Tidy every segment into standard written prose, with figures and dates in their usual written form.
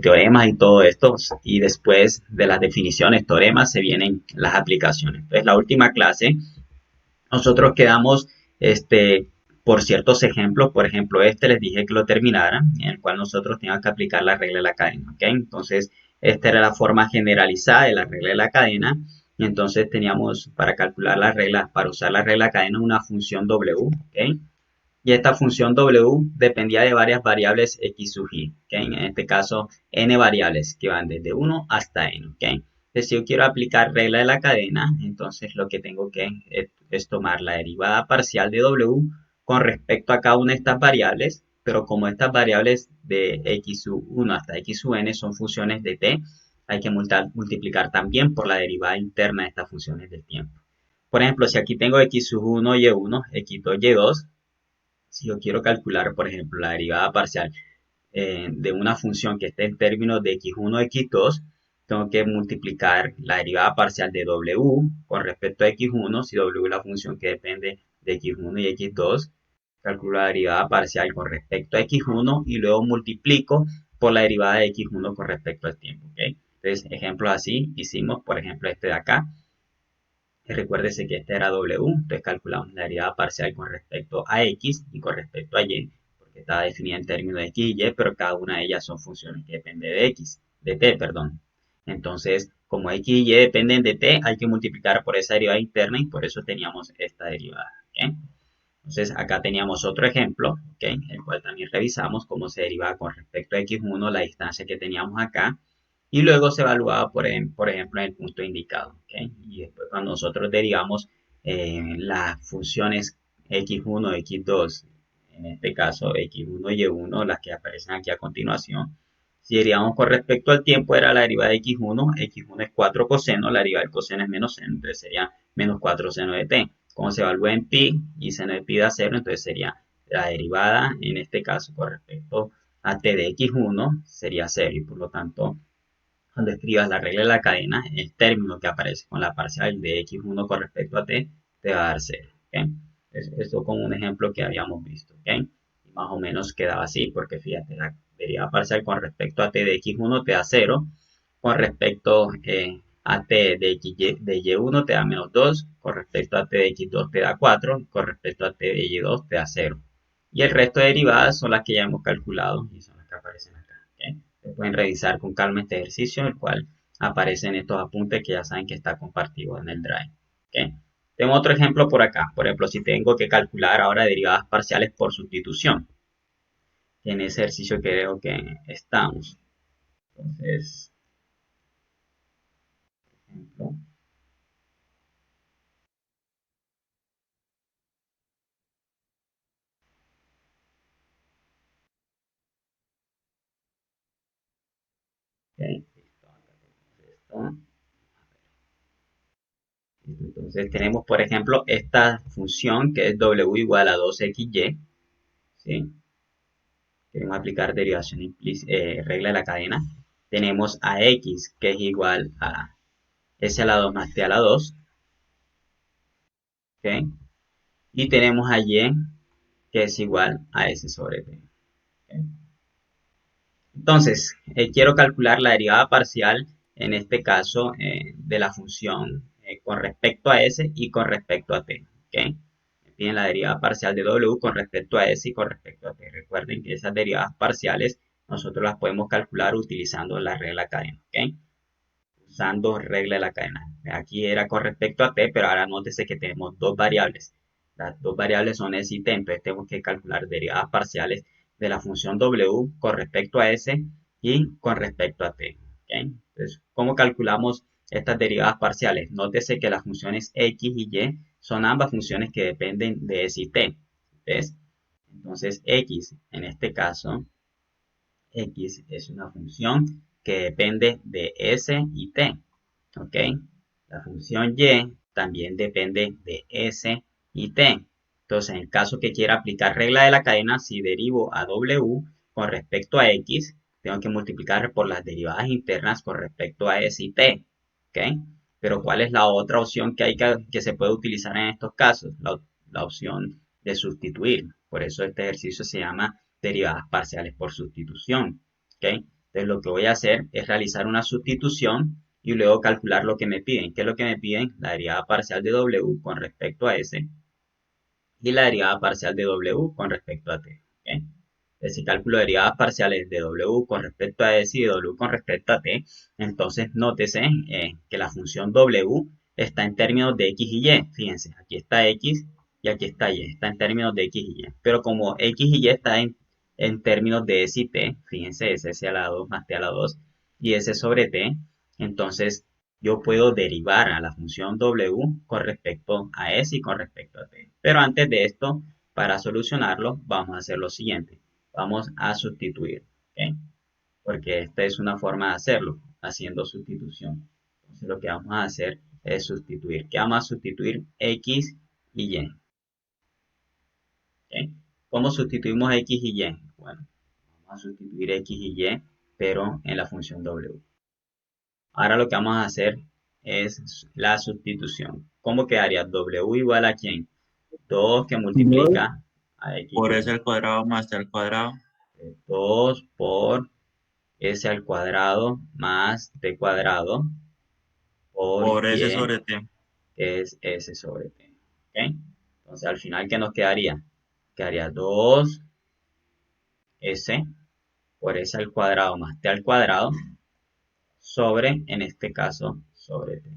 teoremas y todo esto, y después de las definiciones, teoremas, se vienen las aplicaciones. Entonces, la última clase, nosotros quedamos por ciertos ejemplos, por ejemplo, les dije que lo terminaran, en el cual nosotros teníamos que aplicar la regla de la cadena, ¿ok? Entonces, esta era la forma generalizada de la regla de la cadena, y entonces teníamos para calcular las reglas, para usar la regla de la cadena, una función W, ¿ok? Y esta función W dependía de varias variables x sub i, ¿okay? En este caso n variables que van desde 1 hasta n, ¿okay? Entonces, si yo quiero aplicar regla de la cadena, entonces lo que tengo que es tomar la derivada parcial de W con respecto a cada una de estas variables, pero como estas variables de x sub 1 hasta x sub n son funciones de t, hay que multiplicar también por la derivada interna de estas funciones del tiempo. Por ejemplo, si aquí tengo x sub 1 y1, x2 y2, si yo quiero calcular, por ejemplo, la derivada parcial de una función que esté en términos de x1 x2, tengo que multiplicar la derivada parcial de w con respecto a x1, si w es la función que depende de x1 y x2, calculo la derivada parcial con respecto a x1 y luego multiplico por la derivada de x1 con respecto al tiempo. ¿Okay? Entonces, ejemplos así hicimos, por ejemplo, este de acá. Y recuérdese que este era W, entonces calculamos la derivada parcial con respecto a X y con respecto a Y, porque está definida en términos de X y Y, pero cada una de ellas son funciones que dependen de X, de T, perdón. Entonces, como X y Y dependen de T, hay que multiplicar por esa derivada interna y por eso teníamos esta derivada. ¿Okay? Entonces, acá teníamos otro ejemplo, ¿okay? El cual también revisamos cómo se derivaba con respecto a x1 la distancia que teníamos acá, y luego se evaluaba, por ejemplo, en el punto indicado. ¿Okay? Y después cuando nosotros derivamos las funciones x1, x2, en este caso x1 y y1, las que aparecen aquí a continuación, si derivamos con respecto al tiempo, era la derivada de x1, x1 es 4 coseno, la derivada del coseno es menos seno, entonces sería menos 4 seno de t. Como se evalúa en pi y seno de pi da 0, entonces sería la derivada, en este caso, con respecto a t de x1, sería 0, y por lo tanto, cuando escribas la regla de la cadena, el término que aparece con la parcial de x1 con respecto a t, te va a dar 0. ¿Okay? Esto como un ejemplo que habíamos visto. ¿Okay? Y más o menos quedaba así, porque fíjate, la derivada parcial con respecto a t de x1 te da 0, con respecto a t de, de y1 te da menos 2, con respecto a t de x2 te da 4, con respecto a t de y2 te da 0. Y el resto de derivadas son las que ya hemos calculado y son las que aparecen acá. ¿Okay? Pueden revisar con calma este ejercicio, el cual aparece en estos apuntes que ya saben que está compartido en el Drive. ¿Okay? Tengo otro ejemplo por acá. Por ejemplo, si tengo que calcular ahora derivadas parciales por sustitución. En ese ejercicio creo que estamos. Entonces, por ejemplo, okay, listo, acá tenemos esto. Entonces tenemos, por ejemplo, esta función que es w igual a 2xy. ¿Sí? Queremos aplicar derivación regla de la cadena. Tenemos a x que es igual a s a la 2 más t a la 2. ¿Okay? Y tenemos a y que es igual a s sobre t. ¿Okay? Entonces, quiero calcular la derivada parcial, en este caso, de la función con respecto a s y con respecto a t. ¿Okay? Tienen la derivada parcial de w con respecto a s y con respecto a t. Recuerden que esas derivadas parciales nosotros las podemos calcular utilizando la regla cadena. ¿Okay? Usando regla de la cadena. Aquí era con respecto a t, pero ahora nótese que tenemos dos variables. Las dos variables son s y t, entonces tenemos que calcular derivadas parciales de la función w con respecto a s y con respecto a t. ¿Okay? Entonces, ¿cómo calculamos estas derivadas parciales? Nótese que las funciones x y y son ambas funciones que dependen de s y t. ¿Ves? Entonces, x, en este caso, x es una función que depende de s y t. ¿Ok? La función y también depende de s y t. Entonces, en el caso que quiera aplicar regla de la cadena, si derivo a w con respecto a x, tengo que multiplicar por las derivadas internas con respecto a s y t. ¿Ok? Pero ¿cuál es la otra opción que se puede utilizar en estos casos? La opción de sustituir. Por eso este ejercicio se llama derivadas parciales por sustitución. ¿Okay? Entonces lo que voy a hacer es realizar una sustitución y luego calcular lo que me piden. ¿Qué es lo que me piden? La derivada parcial de W con respecto a S y la derivada parcial de W con respecto a T. ¿Ok? Entonces, si calculo derivadas parciales de W con respecto a S y de W con respecto a T, entonces nótese que la función W está en términos de X y Y. Fíjense, aquí está X y aquí está Y. Está en términos de X y Y. Pero como X y Y está en términos de S y T, fíjense, es S a la 2 más T a la 2 y S sobre T, entonces yo puedo derivar a la función W con respecto a S y con respecto a T. Pero antes de esto, para solucionarlo, vamos a hacer lo siguiente. Vamos a sustituir, ¿ok? Porque esta es una forma de hacerlo, haciendo sustitución. Entonces lo que vamos a hacer es sustituir. ¿Qué vamos a sustituir? X y Y. ¿Ok? ¿Cómo sustituimos X y Y? Bueno, vamos a sustituir X y Y, pero en la función W. Ahora lo que vamos a hacer es la sustitución. ¿Cómo quedaría? W igual a ¿quién? 2 que 2 multiplica a X por y s Y. al cuadrado más t al cuadrado 2 por S al cuadrado más T cuadrado por por s Y, sobre t. que es S sobre T. ¿Ok? Entonces al final, ¿qué nos quedaría? Quedaría 2S por S al cuadrado más T al cuadrado sobre, en este caso, sobre T.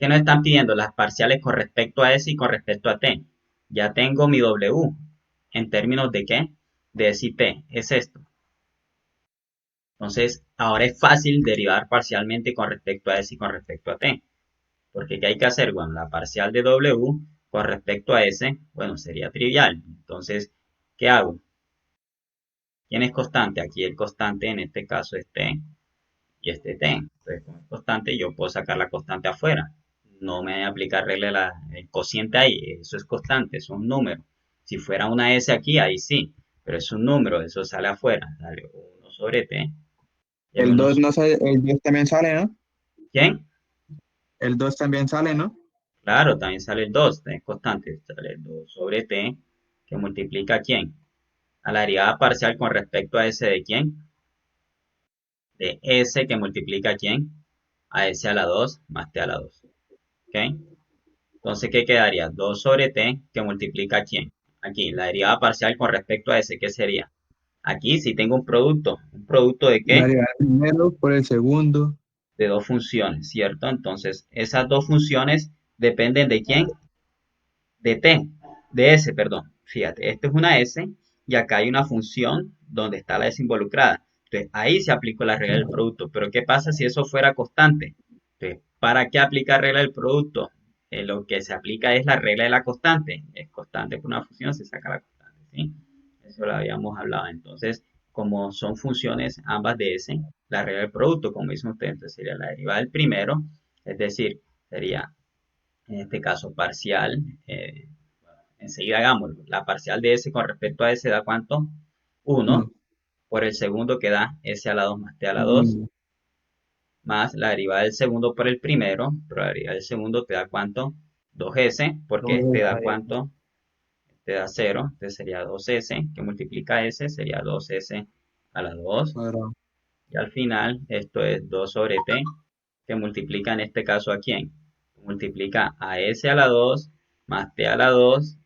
¿Qué nos están pidiendo? Las parciales con respecto a S y con respecto a T. Ya tengo mi W. ¿En términos de qué? De S y T. Es esto. Entonces, ahora es fácil derivar parcialmente con respecto a S y con respecto a T. Porque ¿qué hay que hacer? Bueno, la parcial de W con respecto a S, bueno, sería trivial. Entonces, ¿qué hago? ¿Quién es constante? Aquí el constante en este caso es T y este T. Entonces, como es constante, yo puedo sacar la constante afuera. No me aplicar regla el cociente ahí. Eso es constante, es un número. Si fuera una S aquí, ahí sí. Pero es un número, eso sale afuera. Sale 1 sobre T. El El 1, 2 no sale, el 2 también sale, ¿no? ¿quién? El 2 también sale, ¿no? Claro, también sale el 2, es constante. Sale el 2 sobre T, que multiplica a quién? A la derivada parcial con respecto a S de quién? De S que multiplica a quién? A S a la 2 más T a la 2. ¿Ok? Entonces, ¿qué quedaría? 2 sobre T que multiplica a quién? Aquí, la derivada parcial con respecto a S, ¿qué sería? Aquí si tengo un producto. ¿Un producto de La qué? derivada del primero por el segundo. De dos funciones, ¿cierto? Entonces, esas dos funciones dependen de quién? De T, de S, perdón. Fíjate, esto es una S y acá hay una función donde está la S involucrada. Entonces, ahí se aplicó la regla del producto. Pero, ¿qué pasa si eso fuera constante? Entonces, ¿para qué aplicar regla del producto? Lo que se aplica es la regla de la constante. Es constante por una función, se saca la constante, ¿sí? Eso lo habíamos hablado. Entonces, como son funciones ambas de S, la regla del producto, como dicen ustedes, entonces sería la derivada del primero, es decir, sería en este caso parcial, enseguida hagámoslo, la parcial de S con respecto a S da ¿cuánto? 1 1. por el segundo que da S a la 2 más T a la 2 Segundo. más la derivada del segundo por el primero, pero la derivada del segundo te da ¿cuánto? 2S, porque este da ¿cuánto? Este da 0, entonces sería 2S, que multiplica S, sería 2S a la 2, Cuadrado. y al final esto es 2 sobre T, que multiplica en este caso a quién? Multiplica a S a la 2 más T a la 2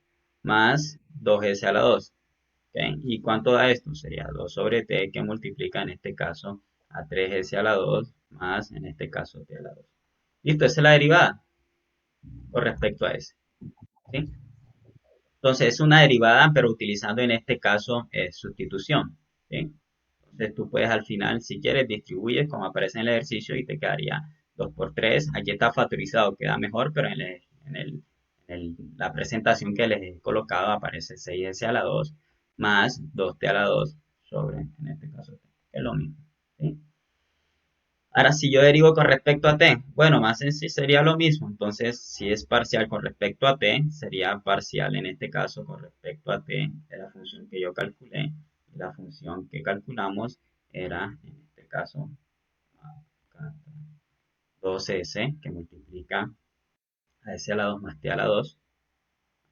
más 2S a la 2. ¿Ok? ¿Y cuánto da esto? Sería 2 sobre T que multiplica en este caso a 3S a la 2 más en este caso T a la 2. Listo, esa es la derivada con respecto a S. ¿Sí? Entonces es una derivada, pero utilizando en este caso sustitución. ¿Sí? Entonces tú puedes al final, si quieres, distribuyes como aparece en el ejercicio y te quedaría 2 por 3. Aquí está factorizado, queda mejor, pero la presentación que les he colocado aparece 6S a la 2 más 2T a la 2 sobre, en este caso, T, que es lo mismo. ¿Sí? Ahora, si yo derivo con respecto a t, bueno, más en sí sería lo mismo. Entonces, si es parcial con respecto a t, sería parcial en este caso con respecto a t de la función que yo calculé. Y la función que calculamos era, en este caso, 2s que multiplica a s a la 2 más t a la 2,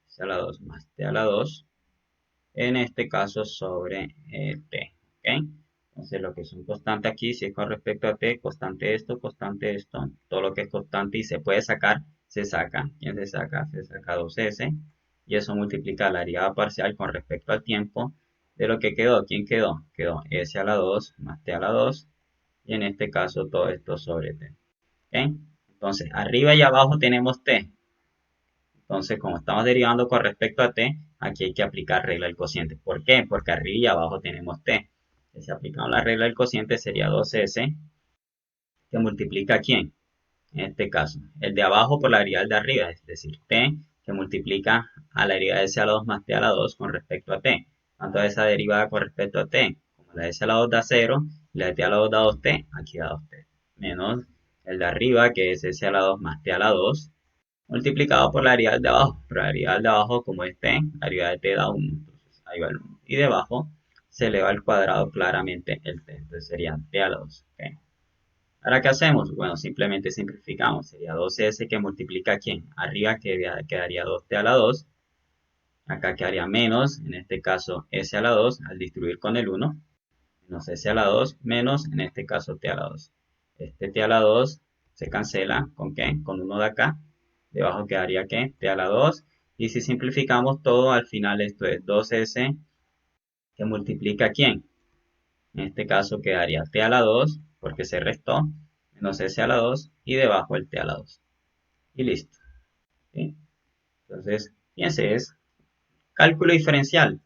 s a la 2 más t a la 2, en este caso sobre t. ¿Ok? Entonces, lo que son constantes aquí, si es con respecto a t, constante esto, todo lo que es constante y se puede sacar, se saca. ¿Quién se saca? Se saca 2s, y eso multiplica la derivada parcial con respecto al tiempo de lo que quedó. ¿Quién quedó? Quedó s a la 2 más t a la 2, y en este caso todo esto sobre t. ¿Ok? Entonces, arriba y abajo tenemos t. Entonces, como estamos derivando con respecto a t, aquí hay que aplicar regla del cociente. ¿Por qué? Porque arriba y abajo tenemos t. Si aplicamos la regla del cociente sería 2s, que multiplica ¿a quién? En este caso, el de abajo por la derivada del de arriba, es decir, t, que multiplica a la derivada de s a la 2 más t a la 2 con respecto a t. ¿Cuánto es esa derivada con respecto a t? Como la de s a la 2 da 0 y la de t a la 2 da 2t, aquí da 2t. Menos el de arriba, que es s a la 2 más t a la 2, multiplicado por la derivada de abajo. Pero la derivada de abajo, como es t, la derivada de t da 1. Entonces ahí va el 1. Y debajo se eleva al cuadrado claramente el t. Entonces sería t a la 2. ¿Okay? Ahora, ¿qué hacemos? Bueno, simplemente simplificamos. Sería 2s que multiplica ¿quién? Arriba quedaría 2t a la 2. Acá quedaría menos, en este caso, s a la 2 al distribuir con el 1. Menos s a la 2 menos, en este caso, t a la 2. Este t a la 2 se cancela, ¿con qué? Con 1 de acá. Debajo quedaría ¿qué? T a la 2. Y si simplificamos todo, al final esto es 2s que multiplica ¿quién? En este caso quedaría t a la 2, porque se restó, menos s a la 2 y debajo el t a la 2. Y listo. ¿Sí? Entonces, fíjense, es cálculo diferencial.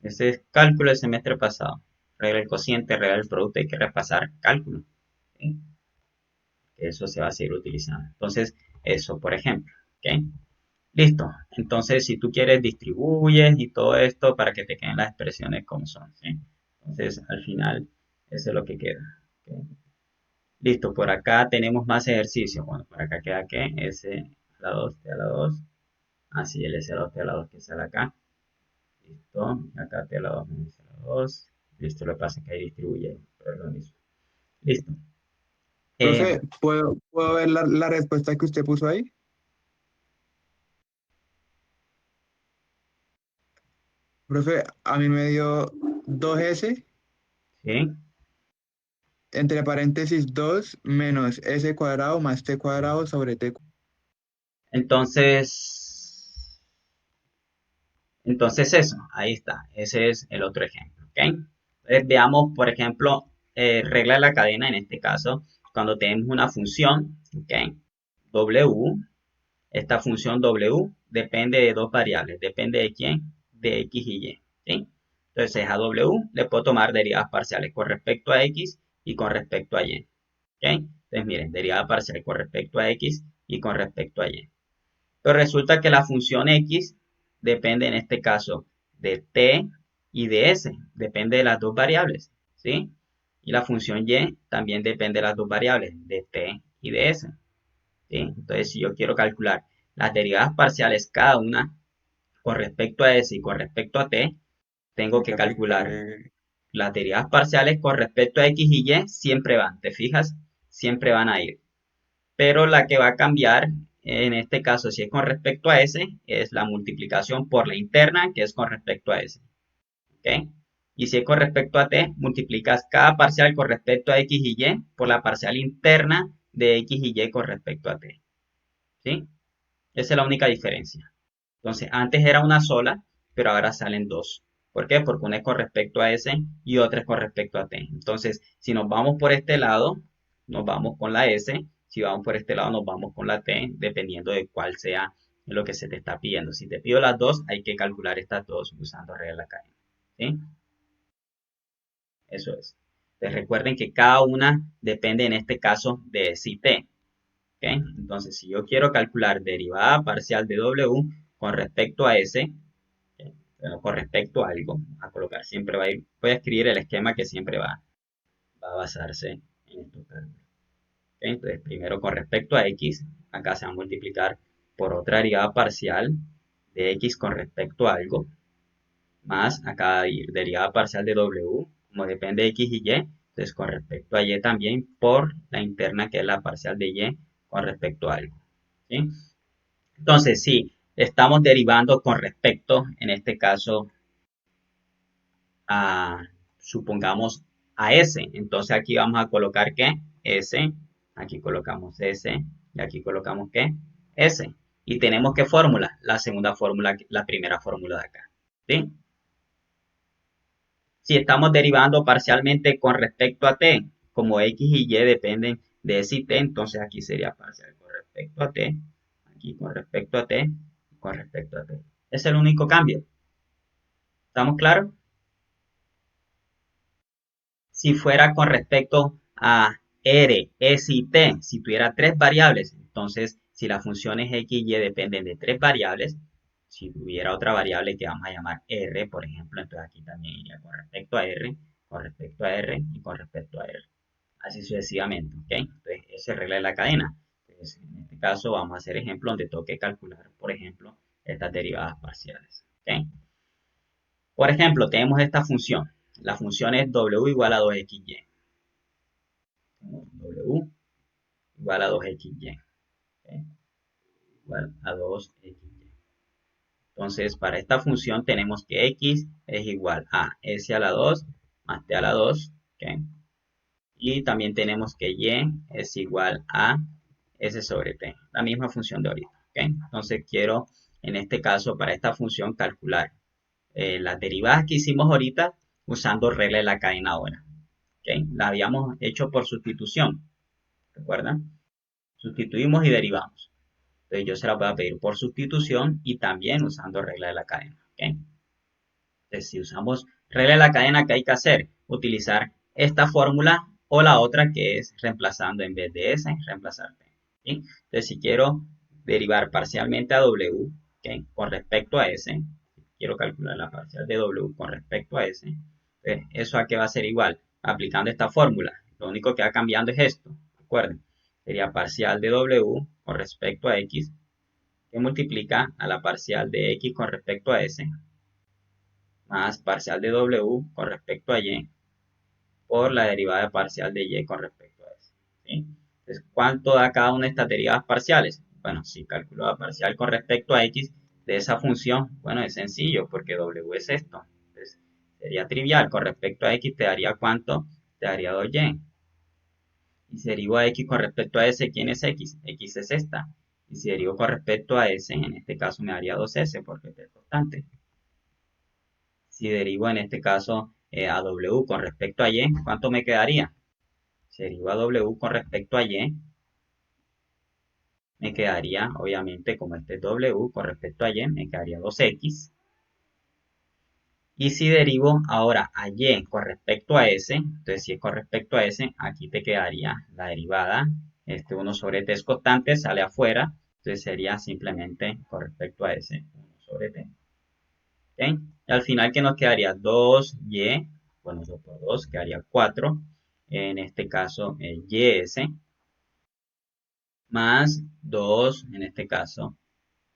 Ese es cálculo del semestre pasado. Regla del cociente, regla del producto, hay que repasar cálculo. ¿Sí? Eso se va a seguir utilizando. Entonces, eso, por ejemplo. ¿Ok? Listo. Entonces, si tú quieres, distribuyes y todo esto para que te queden las expresiones como son. ¿Sí? Entonces, al final, eso es lo que queda. ¿Ok? Listo, por acá tenemos más ejercicio. Bueno, por acá queda que S a la 2, T a la 2. Así el S a la 2, T a la 2 que sale acá. Listo. Acá T a la 2 menos S a la 2. Listo, lo que pasa es que ahí distribuye, pero es lo mismo. Listo. Eh, Profe, ¿puedo ver la respuesta que usted puso ahí? Profe, a mí me dio 2s ¿Sí? entre paréntesis 2 menos s cuadrado más t cuadrado sobre t. Entonces, entonces eso, ahí está. Ese es el otro ejemplo. ¿Ok? Entonces veamos, por ejemplo, regla de la cadena en este caso, cuando tenemos una función, ¿ok? W. Esta función W depende de dos variables. ¿Depende de quién? De X y Y. ¿Sí? Entonces a W le puedo tomar derivadas parciales con respecto a X y con respecto a Y. ¿Ok? Entonces miren, derivada parcial con respecto a X y con respecto a Y. Pero resulta que la función X depende en este caso de T y de S. Depende de las dos variables. ¿Sí? Y la función Y también depende de las dos variables, de T y de S. ¿Sí? Entonces, si yo quiero calcular las derivadas parciales cada una con respecto a S y con respecto a T, tengo que calcular las derivadas parciales con respecto a X y Y, siempre van, ¿te fijas? Siempre van a ir. Pero la que va a cambiar, en este caso, si es con respecto a S, es la multiplicación por la interna, que es con respecto a S. ¿Ok? Y si es con respecto a T, multiplicas cada parcial con respecto a X y Y por la parcial interna de X y Y con respecto a T. ¿Sí? Esa es la única diferencia. Entonces, antes era una sola, pero ahora salen dos. ¿Por qué? Porque una es con respecto a S y otra es con respecto a T. Entonces, si nos vamos por este lado, nos vamos con la S. Si vamos por este lado, nos vamos con la T, dependiendo de cuál sea lo que se te está pidiendo. Si te pido las dos, hay que calcular estas dos usando regla de la cadena. ¿Sí? Eso es. Entonces, recuerden que cada una depende en este caso de si T. ¿Ok? Entonces, si yo quiero calcular derivada parcial de W con respecto a S, bueno, con respecto a algo, a colocar siempre va a ir, voy a escribir el esquema que siempre va a basarse en estos cálculos. ¿Ok? Entonces, primero con respecto a X, acá se va a multiplicar por otra derivada parcial de X con respecto a algo, más acá derivada parcial de W, como depende de X y Y, entonces con respecto a Y también por la interna que es la parcial de Y con respecto a algo. ¿Sí? Entonces, si estamos derivando con respecto, en este caso, a, supongamos, a S. Entonces aquí vamos a colocar ¿qué? S. Aquí colocamos S. Y aquí colocamos ¿qué? S. Y tenemos ¿qué fórmula? La segunda fórmula, la primera fórmula de acá. ¿Sí? Si estamos derivando parcialmente con respecto a t, como x y y dependen de s y t, entonces aquí sería parcial con respecto a t, aquí con respecto a t, con respecto a t. Es el único cambio. ¿Estamos claros? Si fuera con respecto a r, s y t, si tuviera tres variables, entonces si las funciones x y dependen de tres variables, si tuviera otra variable que vamos a llamar r, por ejemplo, entonces aquí también iría con respecto a r, con respecto a r y con respecto a r. Así sucesivamente, ¿ok? Entonces, esa es regla de la cadena. Entonces, en este caso vamos a hacer ejemplo donde toque calcular, por ejemplo, estas derivadas parciales, ¿ok? Por ejemplo, tenemos esta función. La función es w igual a 2xy. W igual a 2xy. ¿Ok? Igual a 2xy. Entonces, para esta función tenemos que x es igual a s a la 2 más t a la 2. ¿Ok? Y también tenemos que y es igual a s sobre t, la misma función de ahorita. ¿Okay? Entonces quiero, en este caso, para esta función, calcular las derivadas que hicimos ahorita usando regla de la cadena ahora. ¿Okay? La habíamos hecho por sustitución, ¿recuerdan? Sustituimos y derivamos. Entonces yo se la voy a pedir por sustitución y también usando regla de la cadena. ¿Okay? Entonces, si usamos regla de la cadena, ¿qué hay que hacer? Utilizar esta fórmula o la otra que es reemplazando en vez de S, reemplazar T. ¿Sí? Entonces, si quiero derivar parcialmente a W, ¿okay? Con respecto a S, quiero calcular la parcial de W con respecto a S, pues, ¿eso a qué va a ser igual? Aplicando esta fórmula. Lo único que va cambiando es esto. Recuerden, sería parcial de W con respecto a X, que multiplica a la parcial de X con respecto a S, más parcial de W con respecto a Y por la derivada parcial de Y con respecto a S. ¿Sí? Entonces, ¿cuánto da cada una de estas derivadas parciales? Bueno, si calculo la parcial con respecto a X de esa función, bueno, es sencillo porque W es esto. Entonces, sería trivial. Con respecto a X te daría ¿cuánto? Te daría 2Y. Y si derivo a X con respecto a S, ¿quién es X? X es esta. Y si derivo con respecto a S, en este caso me daría 2S porque es constante. Si derivo en este caso a W con respecto a Y, ¿cuánto me quedaría? Si derivo a W con respecto a Y, me quedaría, obviamente, como este es W con respecto a Y, me quedaría 2X. Y si derivo ahora a Y con respecto a S, entonces si es con respecto a S, aquí te quedaría la derivada. Este 1 sobre T es constante, sale afuera. Entonces sería simplemente con respecto a S, 1 sobre T. ¿Okay? Y al final, ¿qué nos quedaría? 2y, bueno, 2 por 2, quedaría 4. En este caso, ys, más 2, en este caso,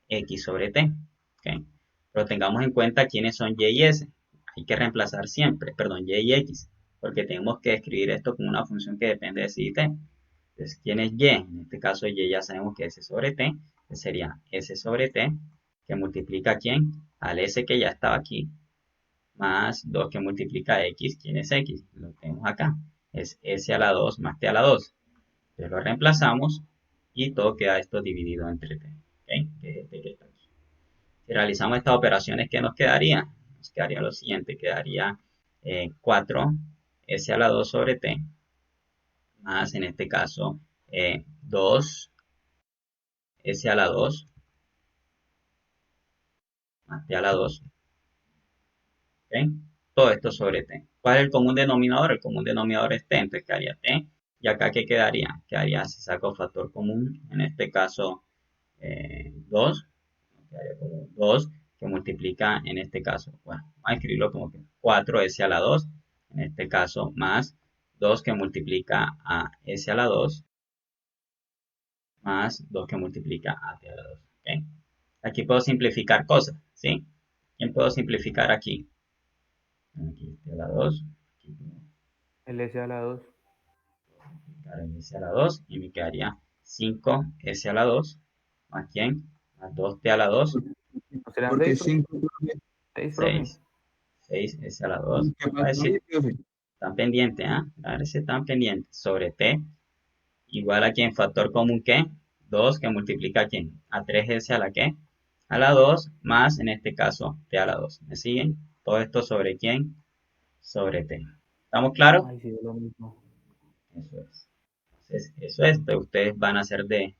x sobre t. ¿Okay? Pero tengamos en cuenta quiénes son y y s. Hay que reemplazar siempre, perdón, y x, porque tenemos que escribir esto como una función que depende de si y t. Entonces, ¿quién es y? En este caso, y ya sabemos que es s sobre t, que sería s sobre t, que multiplica a quién? Al s que ya estaba aquí, más 2 que multiplica x. ¿Quién es x? Lo tenemos acá. Es s a la 2 más t a la 2. Entonces lo reemplazamos y todo queda esto dividido entre t. ¿Okay? Que es este que está aquí. Si realizamos estas operaciones, ¿qué nos quedaría? Nos quedaría lo siguiente. Quedaría 4 s a la 2 sobre t más, en este caso, 2 s a la 2 más t a la 2. ¿Okay? Todo esto sobre t. ¿Cuál es el común denominador? El común denominador es t, entonces quedaría t. ¿Y acá qué quedaría? Quedaría, si saco factor común, en este caso 2, quedaría como 2 que multiplica en este caso, bueno, vamos a escribirlo como que 4s a la 2, en este caso más 2 que multiplica a s a la 2, más 2 que multiplica a t a la 2. ¿Okay? Aquí puedo simplificar cosas, ¿sí? ¿Quién puedo simplificar aquí? Aquí t a la 2, aquí puedo El S a la 2. multiplicar en s a la 2 y me quedaría 5s a la 2, más quién, más 2t a la 2, ¿No serán Porque 6, profe? 5, profe. 6, profe. 6, 6s a la 2. ¿Qué Va a pasó decir, ahí, profe? Están pendientes, ¿ah? A ver si están pendientes. Sobre t igual a quién, factor común que 2 que multiplica a quién, a 3s a la que, a la 2 más en este caso t a la 2. ¿Me siguen? Todo esto sobre quién, sobre t. ¿Estamos claros? Ay, sí, es lo mismo. Eso es. Entonces, eso es. Entonces, ustedes van a hacer de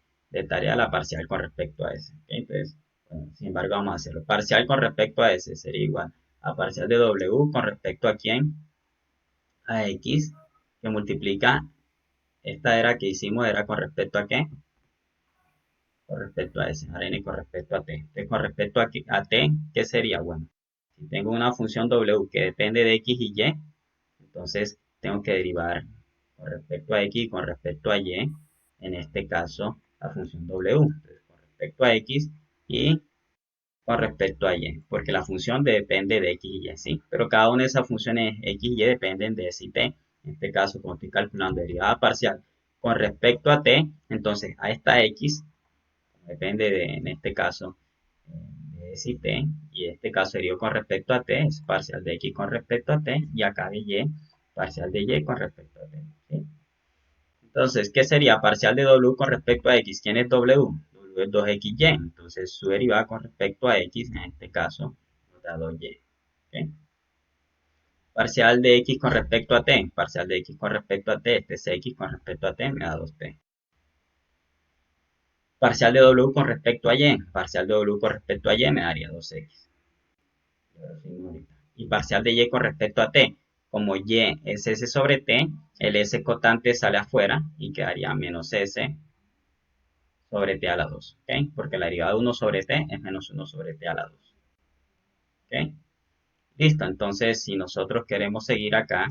tarea la parcial con respecto a ese. ¿Ok? Entonces, bueno, sin embargo, vamos a hacerlo. Parcial con respecto a ese sería igual a parcial de w con respecto a quién, a x, que multiplica, esta era que hicimos, era con respecto a qué, con respecto a ese, ahora viene con respecto a t. Entonces, con respecto a t, ¿qué sería? Bueno, si tengo una función w que depende de x y y, entonces tengo que derivar con respecto a x y con respecto a y, en este caso, la función w. Entonces, con respecto a x y con respecto a y, porque la función depende de x y y, ¿sí? Pero cada una de esas funciones x y y dependen de s y t. En este caso, como estoy calculando derivada parcial con respecto a t, entonces a esta x depende de, en este caso, de s y t, y en este caso sería con respecto a t, es parcial de x con respecto a t, y acá de y, parcial de y con respecto a t, ¿sí? Entonces, ¿qué sería parcial de w con respecto a x? ¿Quién es w? W es 2xy, entonces su derivada con respecto a x, en este caso, nos da 2y, ¿ok? Parcial de x con respecto a t, parcial de x con respecto a t, este es x con respecto a t, me da 2t. Parcial de w con respecto a y, parcial de w con respecto a y me daría 2x. Y parcial de y con respecto a t, como y es s sobre t, el s cotante sale afuera y quedaría menos s sobre t a la 2, ¿ok? Porque la derivada de 1 sobre t es menos 1 sobre t a la 2, ¿ok? Listo, entonces si nosotros queremos seguir acá,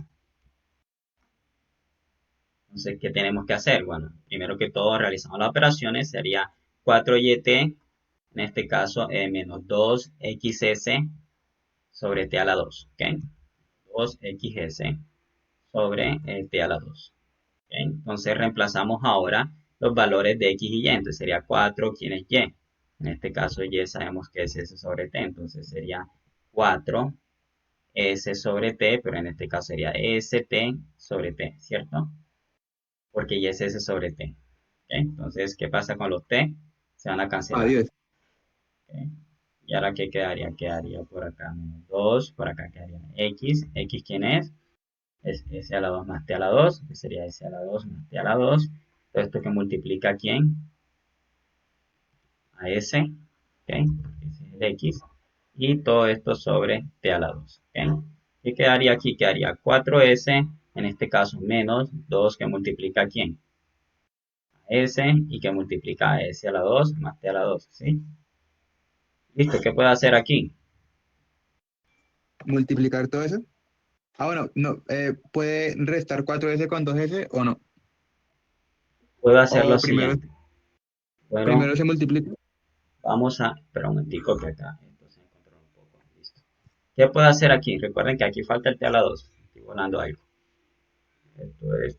entonces, ¿qué tenemos que hacer? Bueno, primero que todo realizamos las operaciones, sería 4yt, en este caso, menos 2xs sobre t a la 2, ¿ok? 2xs sobre t a la 2. ¿Ok? Entonces reemplazamos ahora los valores de x y y. Entonces sería 4, ¿quién es y? En este caso y sabemos que es s sobre t. Entonces sería 4 s sobre t, pero en este caso sería st sobre t, ¿cierto? Porque y es s sobre t. ¿Ok? Entonces, ¿qué pasa con los t? Se van a cancelar. Adiós. ¿Ok? Y ahora, ¿qué quedaría? Quedaría por acá menos 2, por acá quedaría x. ¿X quién es? Es s a la 2 más t a la 2, que sería s a la 2 más t a la 2. Todo esto que multiplica a quién? A s, ¿ok? Ese es el x. Y todo esto sobre t a la 2, ¿ok? ¿Qué quedaría aquí? Quedaría 4s, en este caso menos 2 que multiplica a quién? A s y que multiplica a s a la 2 más t a la 2, ¿sí? Listo, ¿qué puedo hacer aquí? Multiplicar todo eso. Ah, bueno, no, ¿puede restar 4s con 2s o no? Puedo hacer lo O primero, siguiente. Bueno, primero se multiplica. vamos a, espera un momentico que acá esto se encontró un poco. Listo. ¿Qué puedo hacer aquí? Recuerden que aquí falta el t a la 2. Estoy volando algo. Esto es,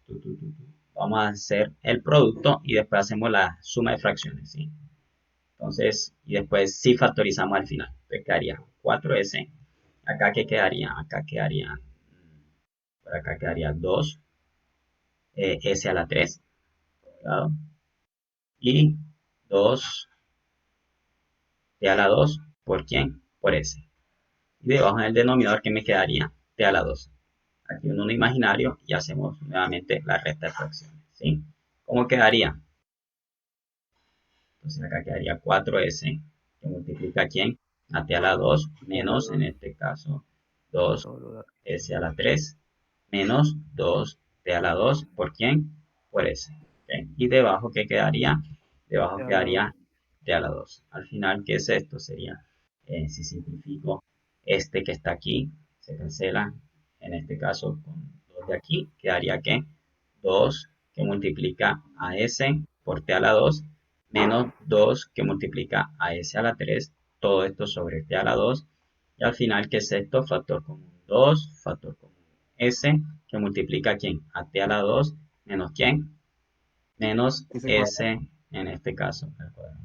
Vamos a hacer el producto y después hacemos la suma de fracciones, ¿sí? Entonces, y después sí factorizamos al final. Entonces quedaría 4s. Acá ¿qué quedaría? Acá quedaría, por acá quedaría 2 s a la 3. ¿Verdad? Y 2 t a la 2, ¿por quién? Por s. Y debajo del denominador, ¿qué me quedaría? T a la 2. Aquí un 1 imaginario y hacemos nuevamente la recta de fracciones, ¿sí? ¿Cómo quedaría? Entonces acá quedaría 4s, que multiplica a quién? A t a la 2, Y a la menos en 2, este caso 2 todo lo da. s a la 3, menos 2 t a la 2, ¿por quién? Por s. ¿Ok? Y debajo, ¿qué quedaría? Y Debajo a la 2. quedaría t a la 2. Al final, ¿qué es esto? Sería, si simplifico este que está aquí, se cancela, en este caso con 2 de aquí, quedaría que 2 que multiplica a s por t a la 2 menos 2 que multiplica a s a la 3, todo esto sobre t a la 2, y al final, ¿qué es esto? Factor común 2, factor común s, que multiplica a quién? A t a la 2, menos quién? Menos Ese cuadrado. s, en este caso, al cuadrado.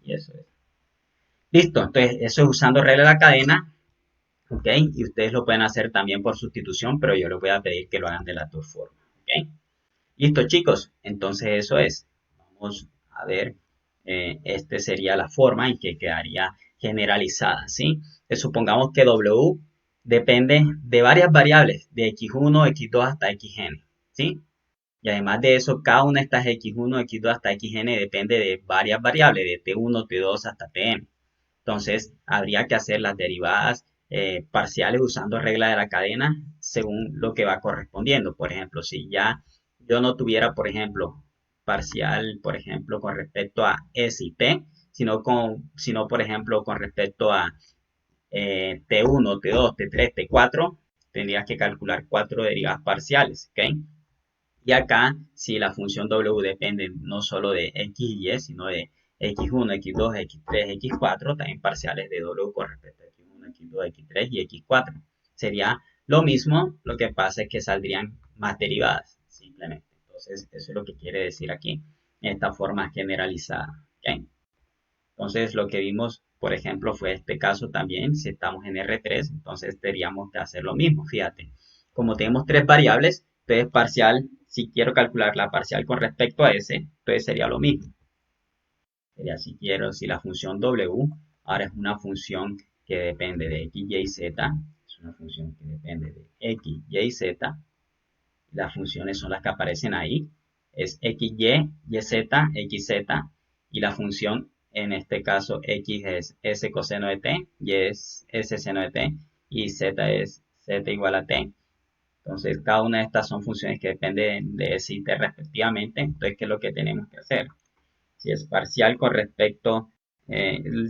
Y eso es. Listo, entonces eso es usando regla de la cadena. ¿ok? Y ustedes lo pueden hacer también por sustitución, pero yo les voy a pedir que lo hagan de las dos formas, ¿ok? Listo, chicos. Entonces eso es. Vamos a ver. Esta sería la forma en que quedaría generalizada, ¿sí? Supongamos que W depende de varias variables, de x1, x2 hasta xn, ¿sí? Y además de eso, cada una de estas x1, x2 hasta xn depende de varias variables, de t1, t2 hasta tm. Entonces, habría que hacer las derivadas parciales usando regla de la cadena según lo que va correspondiendo. Por ejemplo, si ya yo no tuviera, por ejemplo, parcial, por ejemplo, con respecto a S y T, sino por ejemplo, con respecto a T1, T2, T3, T4, tendrías que calcular cuatro derivadas parciales, ¿ok? Y acá, si la función W depende no solo de x y y, sino de x1, x2, x3, x4, también parciales de W con respecto a x1, x2, x3 y x4. Sería lo mismo, lo que pasa es que saldrían más derivadas, simplemente. Entonces, eso es lo que quiere decir aquí, en esta forma generalizada. ¿Okay? Entonces, lo que vimos, por ejemplo, fue este caso también, si estamos en R3, entonces tendríamos que hacer lo mismo, fíjate. Como tenemos tres variables, entonces parcial, si quiero calcular la parcial con respecto a S, entonces sería lo mismo. Sería si la función W ahora es una función que depende de x, y, z, es una función que depende de x, y, z, las funciones son las que aparecen ahí, es x, y, z, x, z, y la función en este caso x es s coseno de t, y es s seno de t, y z es z igual a t. Entonces, cada una de estas son funciones que dependen de s y t respectivamente. Entonces, ¿qué es lo que tenemos que hacer? Si es parcial con respecto,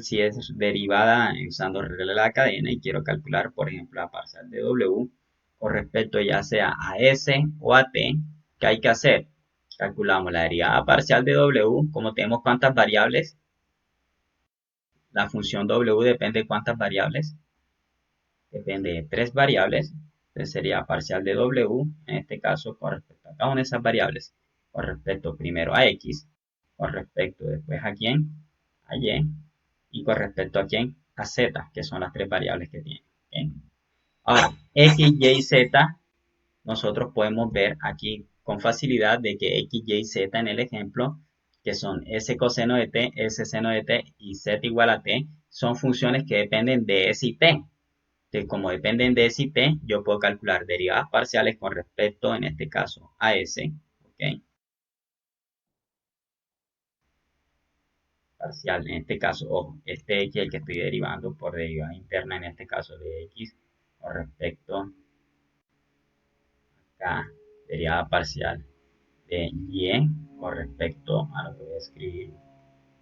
si es derivada usando regla de la cadena y quiero calcular, por ejemplo, la parcial de W con respecto ya sea a S o a T, ¿qué hay que hacer? Calculamos la derivada parcial de W, como tenemos cuántas variables, la función W depende de cuántas variables, depende de tres variables, entonces sería parcial de W, en este caso con respecto a cada una de esas variables, con respecto primero a X, con respecto después a quién, a Y, y con respecto a quién, a Z, que son las tres variables que tiene. ¿Okay? Ahora, X, Y y Z, nosotros podemos ver aquí con facilidad de que X, Y y Z en el ejemplo, que son S coseno de T, S seno de T y Z igual a T, son funciones que dependen de S y T. Entonces, como dependen de S y T, yo puedo calcular derivadas parciales con respecto, en este caso, a S. ¿Ok? Parcial, en este caso, ojo, este X es el que estoy derivando por derivada interna, en este caso de X, con respecto acá, derivada parcial de Y con respecto a lo que voy a escribir,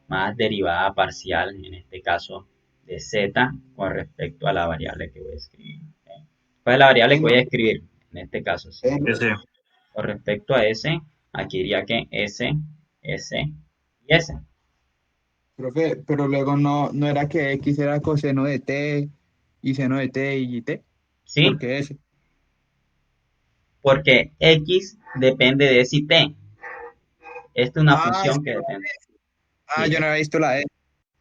más derivada parcial, en este caso, de Z con respecto a la variable que voy a escribir. ¿Ok? ¿Cuál es la variable que voy a escribir? En este caso, sí. Ese. Con respecto a S, aquí diría que S, S y S. Profe, pero luego no era que X era coseno de T y seno de T y T. ¿Por ¿Sí? qué S? Porque X depende de S y T. Esta es una Ah, función que depende. Sí, yo no había visto la E.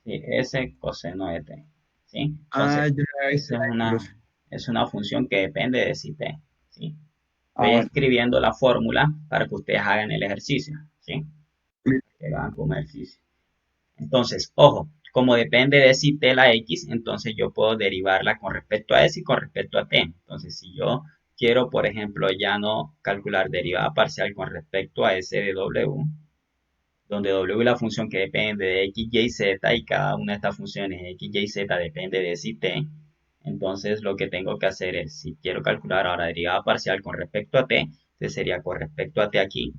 sí, S coseno de T. ¿Sí? Ah, Entonces, yo no había visto esa la E, profe. es una función que depende de S y T. ¿Sí? Ah, Estoy bueno. escribiendo la fórmula para que ustedes hagan el ejercicio. ¿Sí? Que lo hagan como ejercicio. Entonces, ojo, como depende de si t la x, entonces yo puedo derivarla con respecto a s y con respecto a t. Entonces, si yo quiero, por ejemplo, ya no calcular derivada parcial con respecto a s de w, donde w es la función que depende de x, y, z, y cada una de estas funciones x, y, z depende de si t, entonces lo que tengo que hacer es, si quiero calcular ahora derivada parcial con respecto a t, entonces sería con respecto a t aquí,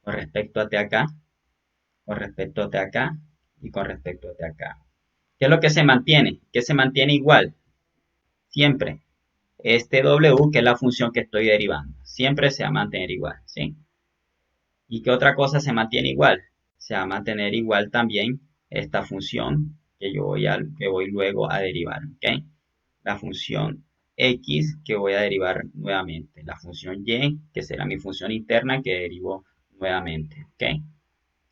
con respecto a t acá, con respecto a t acá y con respecto a t acá. ¿Qué es lo que se mantiene? ¿Qué se mantiene igual? Siempre. Este W, que es la función que estoy derivando. Siempre se va a mantener igual, ¿sí? ¿Y qué otra cosa se mantiene igual? Se va a mantener igual también esta función que voy luego a derivar, ¿ok? La función X que voy a derivar nuevamente. La función Y, que será mi función interna que derivo nuevamente, ¿ok?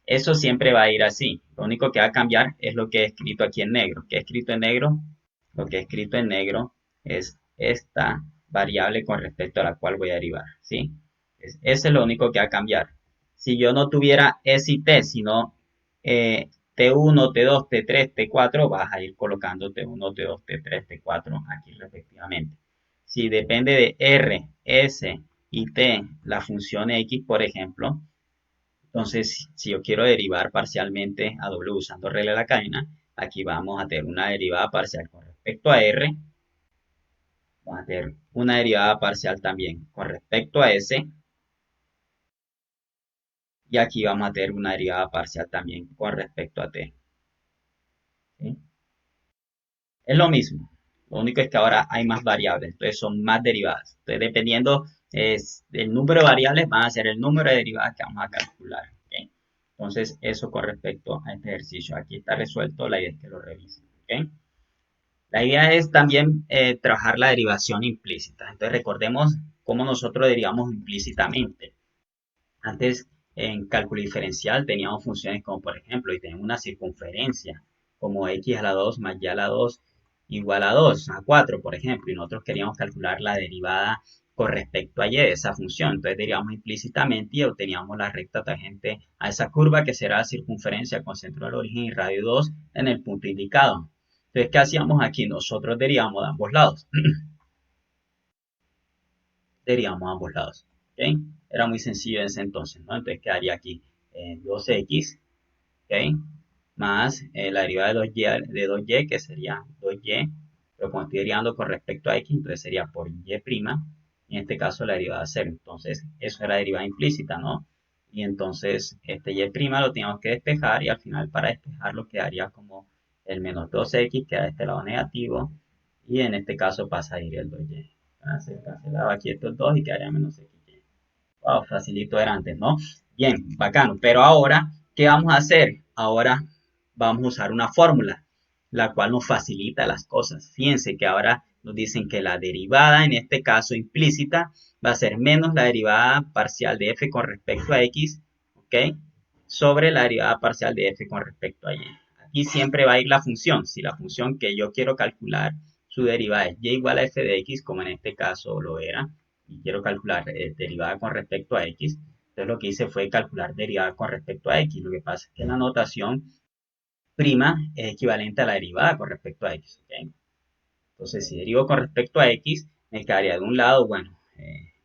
Eso siempre va a ir así. Lo único que va a cambiar es lo que he escrito aquí en negro. ¿Qué he escrito en negro? lo que he escrito en negro es esta variable con respecto a la cual voy a derivar, ¿sí? Ese es lo único que va a cambiar. Si yo no tuviera S y T, sino T1, T2, T3, T4, vas a ir colocando T1, T2, T3, T4 aquí respectivamente. Si depende de R, S y T, la función X, por ejemplo, entonces si yo quiero derivar parcialmente a W usando regla de la cadena, aquí vamos a tener una derivada parcial con respecto a R, vamos a tener una derivada parcial también con respecto a S, y aquí vamos a tener una derivada parcial también con respecto a T. ¿Sí? Es lo mismo, lo único es que ahora hay más variables, entonces son más derivadas. Entonces dependiendo del número de variables, van a ser el número de derivadas que vamos a calcular. ¿Okay? Entonces eso con respecto a este ejercicio. Aquí está resuelto, la idea es que lo revisen. ¿Okay? La idea es también trabajar la derivación implícita. Entonces recordemos cómo nosotros derivamos implícitamente. Antes en cálculo diferencial teníamos funciones como por ejemplo, y tenemos una circunferencia como x a la 2 más y a la 2 igual a 2, a 4 por ejemplo, y nosotros queríamos calcular la derivada con respecto a y de esa función. Entonces derivamos implícitamente y obteníamos la recta tangente a esa curva que será la circunferencia con centro del origen y radio 2 en el punto indicado. Entonces, ¿qué hacíamos aquí? Nosotros derivamos de ambos lados. Derivamos a ambos lados. ¿Okay? Era muy sencillo en ese entonces, ¿no? Entonces quedaría aquí 2x, ¿okay? Más la derivada de 2y, que sería 2y, pero como estoy derivando con respecto a x, entonces sería por y', en este caso la derivada de 0. Entonces, eso era derivada implícita, ¿no? Y entonces, este y' lo teníamos que despejar, y al final para despejarlo quedaría como el menos 2x, queda de este lado negativo, y en este caso pasa a ir el 2y. Se cancelaba aquí estos dos y quedaría menos x. Wow, facilito era antes, ¿no? Bien, bacano. Pero ahora, ¿qué vamos a hacer? Ahora vamos a usar una fórmula, la cual nos facilita las cosas. Fíjense que ahora nos dicen que la derivada, en este caso implícita, va a ser menos la derivada parcial de f con respecto a x, ¿ok? Sobre la derivada parcial de f con respecto a y. Aquí siempre va a ir la función. Si la función que yo quiero calcular, su derivada es y igual a f de x, como en este caso lo era, y quiero calcular derivada con respecto a x, entonces lo que hice fue calcular derivada con respecto a x. Lo que pasa es que la notación prima es equivalente a la derivada con respecto a x. ¿Okay? Entonces, si derivo con respecto a x, me quedaría de un lado, bueno,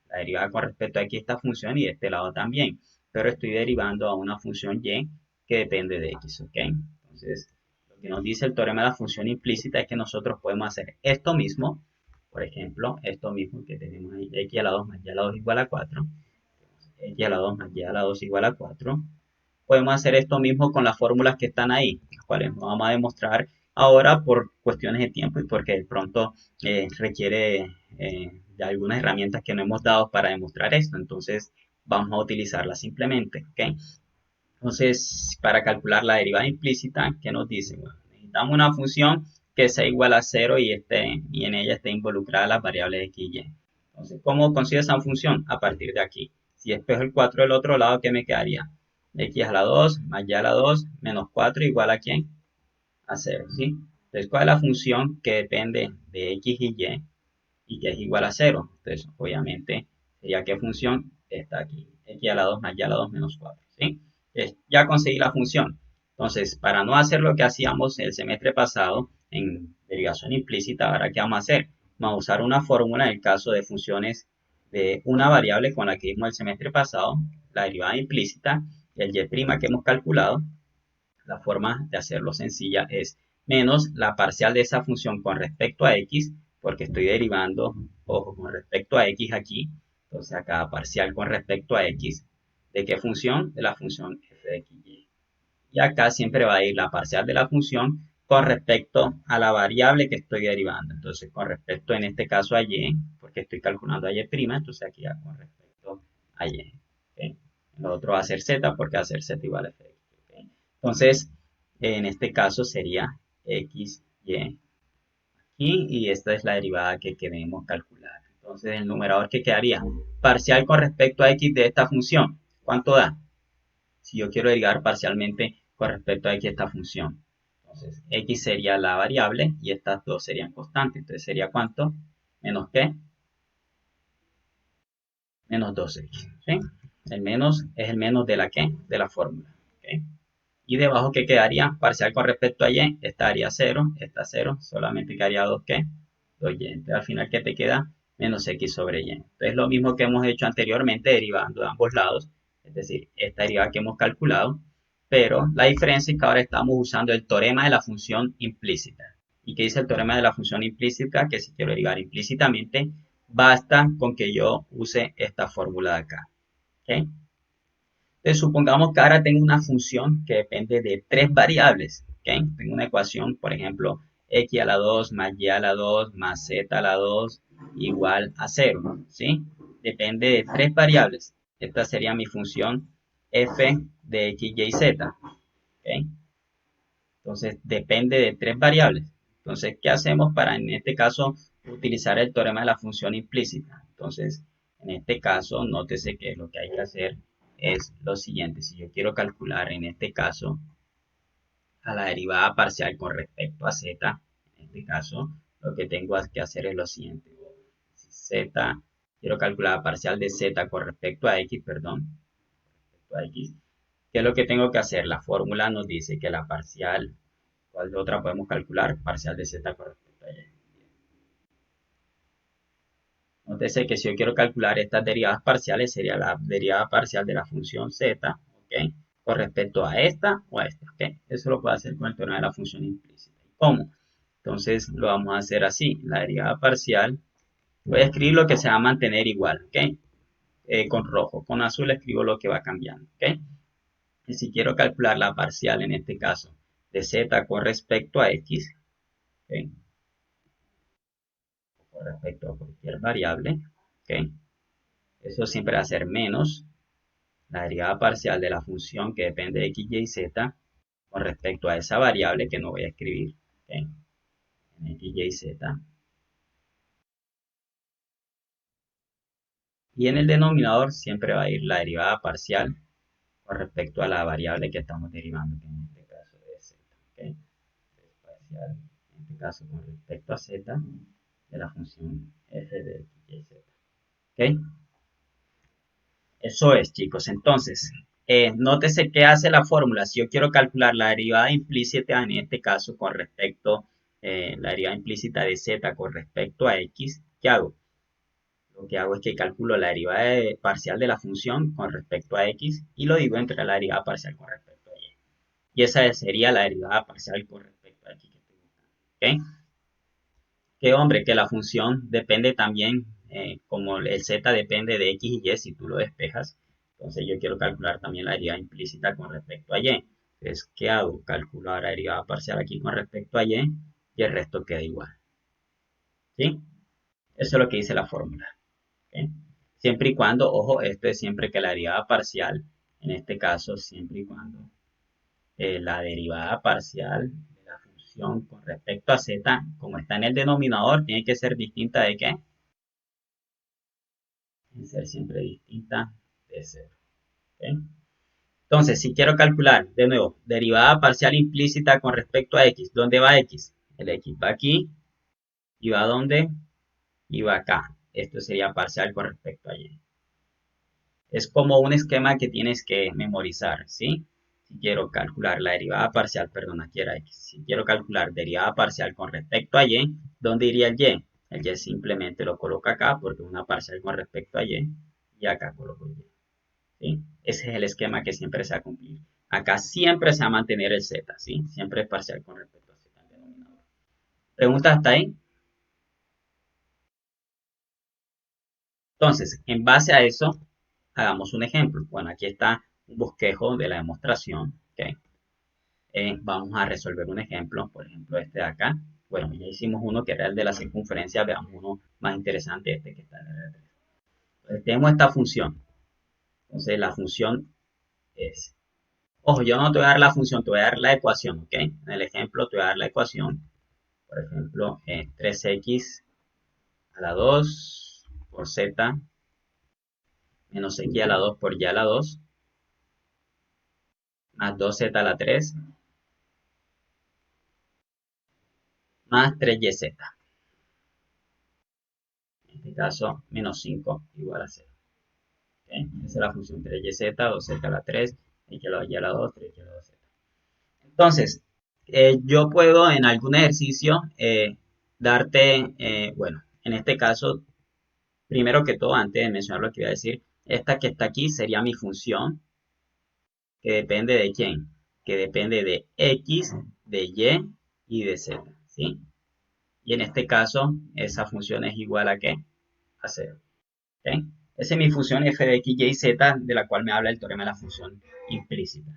la derivada con respecto a x esta función y de este lado también. Pero estoy derivando a una función y que depende de x. ¿Okay? Entonces, lo que nos dice el teorema de la función implícita es que nosotros podemos hacer esto mismo. Por ejemplo, esto mismo que tenemos ahí, x a la 2 más y a la 2 igual a 4. X a la 2 más y a la 2 igual a 4. Podemos hacer esto mismo con las fórmulas que están ahí, las cuales no vamos a demostrar ahora por cuestiones de tiempo y porque de pronto requiere de algunas herramientas que no hemos dado para demostrar esto. Entonces vamos a utilizarlas simplemente. ¿Okay? Entonces, para calcular la derivada implícita, ¿qué nos dice? Bueno, necesitamos una función que sea igual a 0 y en ella esté involucrada las variables x y y. Entonces, ¿cómo consigo esa función? A partir de aquí. Si despejo el 4 del otro lado, ¿qué me quedaría? X a la 2 más y a la 2 menos 4 igual a ¿quién? A 0, ¿sí? Entonces, ¿cuál es la función que depende de x y que es igual a 0? Entonces, obviamente, sería ¿qué función? Está aquí. X a la 2 más y a la 2 menos 4, ¿sí? Entonces, ya conseguí la función. Entonces, para no hacer lo que hacíamos el semestre pasado en derivación implícita, ahora ¿qué vamos a hacer? Vamos a usar una fórmula en el caso de funciones de una variable con la que vimos el semestre pasado, la derivada implícita, el y' que hemos calculado. La forma de hacerlo sencilla es menos la parcial de esa función con respecto a x, porque estoy derivando, ojo, con respecto a x aquí. Entonces acá parcial con respecto a x. ¿De qué función? De la función f de x. Y acá siempre va a ir la parcial de la función con respecto a la variable que estoy derivando. Entonces con respecto en este caso a y, porque estoy calculando a y', entonces aquí ya con respecto a y. ¿Okay? Lo otro va a ser z, porque va a ser z igual a f de x. ¿Okay? Entonces, en este caso sería x, y aquí, y esta es la derivada que queremos calcular. Entonces, el numerador que quedaría, parcial con respecto a x de esta función, ¿cuánto da? Si yo quiero derivar parcialmente con respecto a x esta función. Entonces, x sería la variable y estas dos serían constantes. Entonces, ¿sería cuánto? ¿Menos qué? Menos 2x. ¿Sí? El menos es el menos de la ¿qué? De la fórmula. ¿Ok? Y debajo, ¿qué quedaría? Parcial con respecto a y, estaría 0, está 0, solamente quedaría 2, ¿qué? 2y. Entonces, al final, ¿qué te queda? Menos x sobre y. Entonces, lo mismo que hemos hecho anteriormente, derivando de ambos lados, es decir, esta derivada que hemos calculado, pero la diferencia es que ahora estamos usando el teorema de la función implícita. ¿Y qué dice el teorema de la función implícita? Que si quiero derivar implícitamente, basta con que yo use esta fórmula de acá. ¿Ok? Entonces, supongamos que ahora tengo una función que depende de tres variables. ¿Okay? Tengo una ecuación, por ejemplo, x a la 2 más y a la 2 más z a la 2 igual a 0. ¿Sí? Depende de tres variables. Esta sería mi función f de x, y, z. ¿Okay? Entonces, depende de tres variables. Entonces, ¿qué hacemos para, en este caso, utilizar el teorema de la función implícita? Entonces, en este caso, nótese que lo que hay que hacer es lo siguiente. Si yo quiero calcular, en este caso, a la derivada parcial con respecto a z, en este caso, lo que tengo que hacer es lo siguiente. Si z, quiero calcular la parcial de z con respecto a x, perdón, respecto a x, ¿qué es lo que tengo que hacer? La fórmula nos dice que la parcial, ¿cuál de otra podemos calcular? Parcial de z con respecto a y. Nótese que si yo quiero calcular estas derivadas parciales, sería la derivada parcial de la función z, ¿ok? Con respecto a esta o a esta, ¿ok? Eso lo puedo hacer con el teorema de la función implícita. ¿Cómo? Entonces lo vamos a hacer así. La derivada parcial, voy a escribir lo que se va a mantener igual, ¿ok? Con rojo. Con azul escribo lo que va cambiando, ¿ok? Y si quiero calcular la parcial, en este caso, de z con respecto a x, ¿ok? Con respecto a cualquier variable, ¿ok? Eso siempre va a ser menos la derivada parcial de la función que depende de x, y, z con respecto a esa variable que no voy a escribir, ¿okay? En x, y, z. Y en el denominador siempre va a ir la derivada parcial con respecto a la variable que estamos derivando, que en este caso es z, ¿okay? Parcial, en este caso con respecto a z de la función f de x, y, z. ¿Okay? Eso es, chicos. Entonces, nótese qué hace la fórmula. Si yo quiero calcular la derivada implícita, en este caso, con respecto, la derivada implícita de z con respecto a x, ¿qué hago? Lo que hago es que calculo la derivada parcial de la función con respecto a x y lo digo entre la derivada parcial con respecto a y. Y esa sería la derivada parcial con respecto a x que estoy buscando. ¿Ok? Que hombre, que la función depende también, como el z depende de x y y, si tú lo despejas, entonces yo quiero calcular también la derivada implícita con respecto a y. Entonces, ¿qué hago? Calculo ahora la derivada parcial aquí con respecto a y el resto queda igual. ¿Sí? Eso es lo que dice la fórmula. ¿Ok? Siempre y cuando, ojo, esto es siempre que la derivada parcial, en este caso, siempre y cuando la derivada parcial de la función con respecto a z, como está en el denominador, tiene que ser distinta de qué? Tiene que ser siempre distinta de 0. ¿Okay? Entonces, si quiero calcular, de nuevo, derivada parcial implícita con respecto a x, ¿dónde va x? El x va aquí, y va a dónde? Y va acá. Esto sería parcial con respecto a y. Es como un esquema que tienes que memorizar, ¿sí? Si quiero calcular la derivada parcial, perdón, aquí era x. Si quiero calcular derivada parcial con respecto a y, ¿dónde iría el y? El y simplemente lo coloco acá porque es una parcial con respecto a y acá coloco el y. ¿Sí? Ese es el esquema que siempre se va a cumplir. Acá siempre se va a mantener el z, ¿sí? Siempre es parcial con respecto a z en denominador. ¿Preguntas hasta ahí? Entonces, en base a eso, hagamos un ejemplo. Bueno, aquí está un bosquejo de la demostración. ¿Okay? Vamos a resolver un ejemplo, por ejemplo, este de acá. Bueno, ya hicimos uno que era el de la circunferencia, veamos uno más interesante, este que está en el 3. Entonces, tenemos esta función. Entonces, la función es, ojo, yo no te voy a dar la función, te voy a dar la ecuación, ¿ok? En el ejemplo te voy a dar la ecuación. Por ejemplo, 3x a la 2 por z menos x a la 2 por y a la 2 más 2z a la 3 más 3yz. En este caso, menos 5 igual a 0. ¿Okay? Esa es la función 3yz, 2z a la 3, x a la y a la 2, 3y a la 2z. Entonces, yo puedo en algún ejercicio darte, bueno, en este caso, primero que todo, antes de mencionar lo que voy a decir, esta que está aquí sería mi función, que depende de quién, que depende de x, de y y de z, ¿sí? Y en este caso, esa función es igual a ¿qué? A 0. ¿Okay? Esa es mi función f de x, y, z, de la cual me habla el teorema de la función implícita.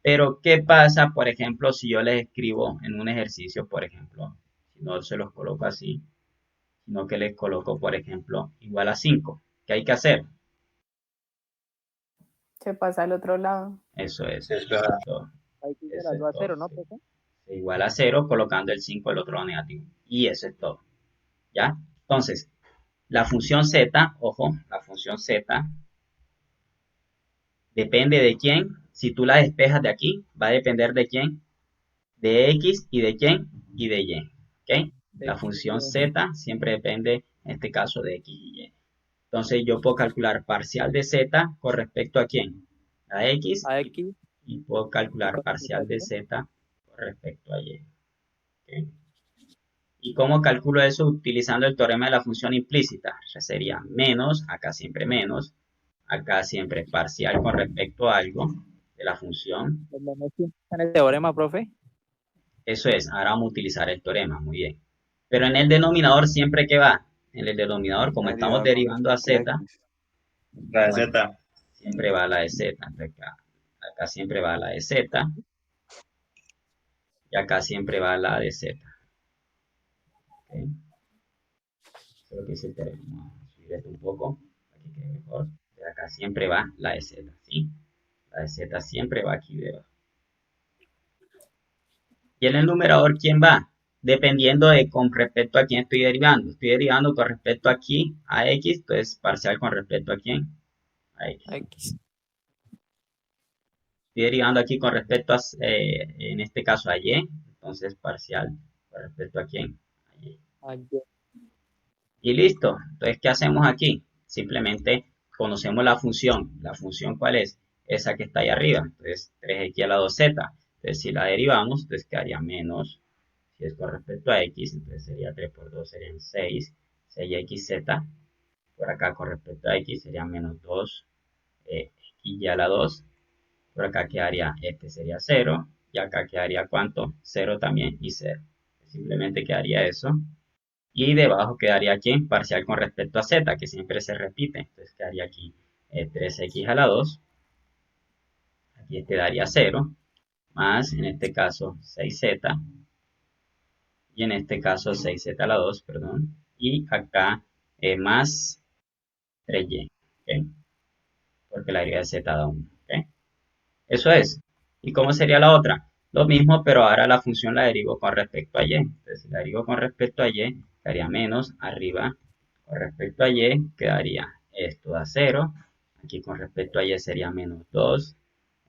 Pero, ¿qué pasa, por ejemplo, si yo les escribo en un ejercicio, por ejemplo, si no se los coloco así, sino que les coloco, por ejemplo, igual a 5? ¿Qué hay que hacer? Se pasa al otro lado. Eso es todo. Hay que Eso es igualarlo a todo. 0, ¿no, Sí. profe? Igual a 0, colocando el 5 al otro lado negativo. Y eso es todo. ¿Ya? Entonces, la función z, ojo, la función z depende de quién. Si tú la despejas de aquí, va a depender de quién, de x y de quién y de y. ¿Ok? La función z siempre depende, en este caso, de x y y. Entonces yo puedo calcular parcial de z con respecto a quién, a x, A X y puedo y calcular con parcial de respecto z con respecto a y. ¿Ok? ¿Y cómo calculo eso? Utilizando el teorema de la función implícita. O sea, sería menos, acá siempre parcial con respecto a algo de la función. el menos siempre está en el teorema, profe. Eso es, ahora vamos a utilizar el teorema, muy bien. Pero en el denominador siempre que va, en el denominador, como estamos Derivada con derivando a respecto a z, X. La de Z. siempre va la de z. Entonces, acá siempre va la de z y acá siempre va la de z. ¿Ok? Eso es lo que dice el teorema. Vamos a subir esto un poco para que quede mejor. De acá siempre va la de z, ¿sí? La de z siempre va aquí debajo. Y en el numerador, ¿quién va? Dependiendo de con respecto a quién estoy derivando. Estoy derivando con respecto aquí a x, entonces parcial con respecto a quién, a x. X. Estoy derivando aquí con respecto a, en este caso a y, entonces parcial con respecto a quién, a y. A Y. Y listo. Entonces, ¿qué hacemos aquí? Simplemente conocemos la función. ¿La función cuál es? Esa que está ahí arriba. Entonces, 3x a la 2z. Entonces, si la derivamos, entonces quedaría menos. Si es con respecto a x, entonces sería 3 por 2 serían 6. 6xz. Por acá con respecto a x sería menos 2 y a la 2. Por acá quedaría, este sería 0. Y acá quedaría ¿cuánto? 0 también y 0. Simplemente quedaría eso. Y debajo quedaría aquí parcial con respecto a z, que siempre se repite. Entonces quedaría aquí 3x a la 2. Aquí este daría 0. Más, en este caso, 6z. Y en este caso, 6z a la 2, perdón. Y acá más 3y. ¿Okay? Porque la deriva de z da 1. ¿Okay? Eso es. ¿Y cómo sería la otra? Lo mismo, pero ahora la función la derivo con respecto a y. Entonces, si la derivo con respecto a y, quedaría menos arriba. Con respecto a y, quedaría esto da 0. Aquí con respecto a y sería menos 2.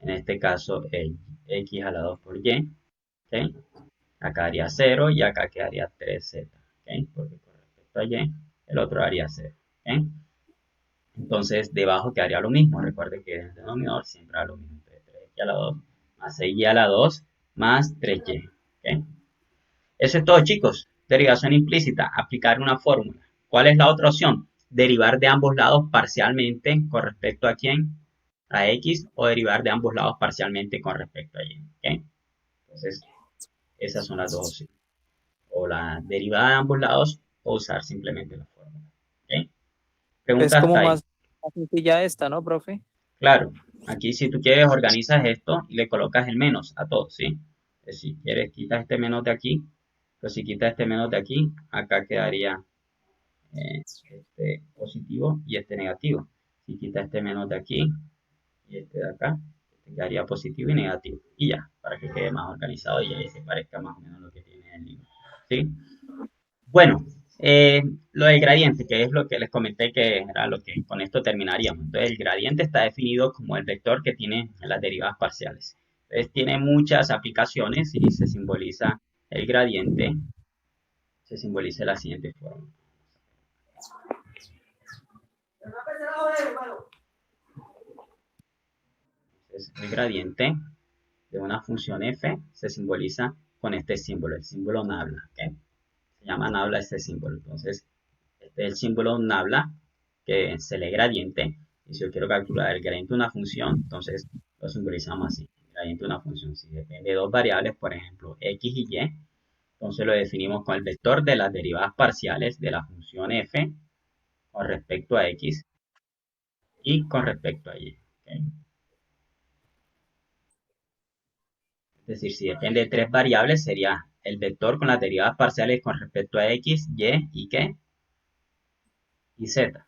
En este caso, el x a la 2 por y. ¿Okay? Acá daría 0 y acá quedaría 3z. ¿Okay? Porque con respecto a y, el otro daría 0. ¿Okay? Entonces, debajo quedaría lo mismo. Recuerde que en el denominador siempre da lo mismo. 3x a la 2 más 6y a la 2 más 3y. ¿Okay? Eso es todo, chicos. Derivación implícita. Aplicar una fórmula. ¿Cuál es la otra opción? Derivar de ambos lados parcialmente con respecto a quién? A x, o derivar de ambos lados parcialmente con respecto a y. ¿Okay? Entonces, esas son las dos opciones. O la derivada de ambos lados o usar simplemente la fórmula. ¿Okay? Es Pregunta como hasta ahí. más sencilla esta, ¿no, profe? Claro, aquí si tú quieres organizas esto y le colocas el menos a todo, ¿sí? Si quieres quitas este menos de aquí, pero si quitas este menos de aquí, acá quedaría este positivo y este negativo. Si quitas este menos de aquí y este de acá, este quedaría positivo y negativo. Y ya, para que quede más organizado y ahí se parezca más o menos lo que tiene el libro, ¿sí? Bueno, lo del gradiente, que es lo que les comenté que era lo que con esto terminaríamos. Entonces, el gradiente está definido como el vector que tiene las derivadas parciales. Entonces, tiene muchas aplicaciones y se simboliza el gradiente se simboliza de la siguiente forma. Entonces, el gradiente de una función f se simboliza con este símbolo, el símbolo nabla. ¿Okay? Se llama nabla este símbolo. Entonces, este es el símbolo nabla que se lee gradiente. Y si yo quiero calcular el gradiente de una función, entonces lo simbolizamos así. El gradiente de una función, si depende de dos variables, por ejemplo, x y y, entonces lo definimos con el vector de las derivadas parciales de la función f con respecto a x y con respecto a y. ¿Okay? Es decir, si depende de tres variables, sería el vector con las derivadas parciales con respecto a x, y ¿qué? Y z.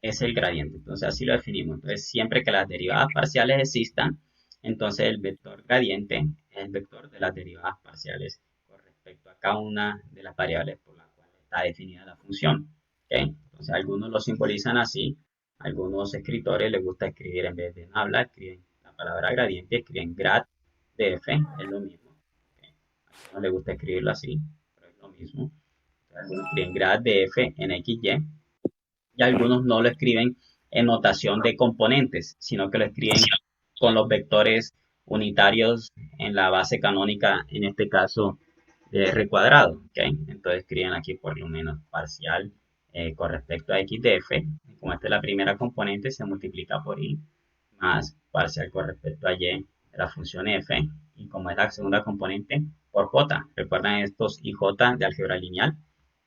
Es el gradiente. Entonces así lo definimos. Entonces siempre que las derivadas parciales existan, entonces el vector gradiente es el vector de las derivadas parciales con respecto a cada una de las variables por las cuales está definida la función. ¿Okay? Entonces algunos lo simbolizan así. Algunos escritores les gusta escribir en vez de nabla, escriben la palabra gradiente, escriben grad de f, es lo mismo. ¿Okay? A algunos les gusta escribirlo así, pero es lo mismo. Entonces, algunos escriben grad de f en xy y algunos no lo escriben en notación de componentes, sino que lo escriben con los vectores unitarios en la base canónica, en este caso de r cuadrado. ¿Okay? Entonces escriben aquí por lo menos parcial con respecto a x de f. Como esta es la primera componente, se multiplica por y más parcial con respecto a y de la función f. Y como es la segunda componente, por j. Recuerdan estos y j de álgebra lineal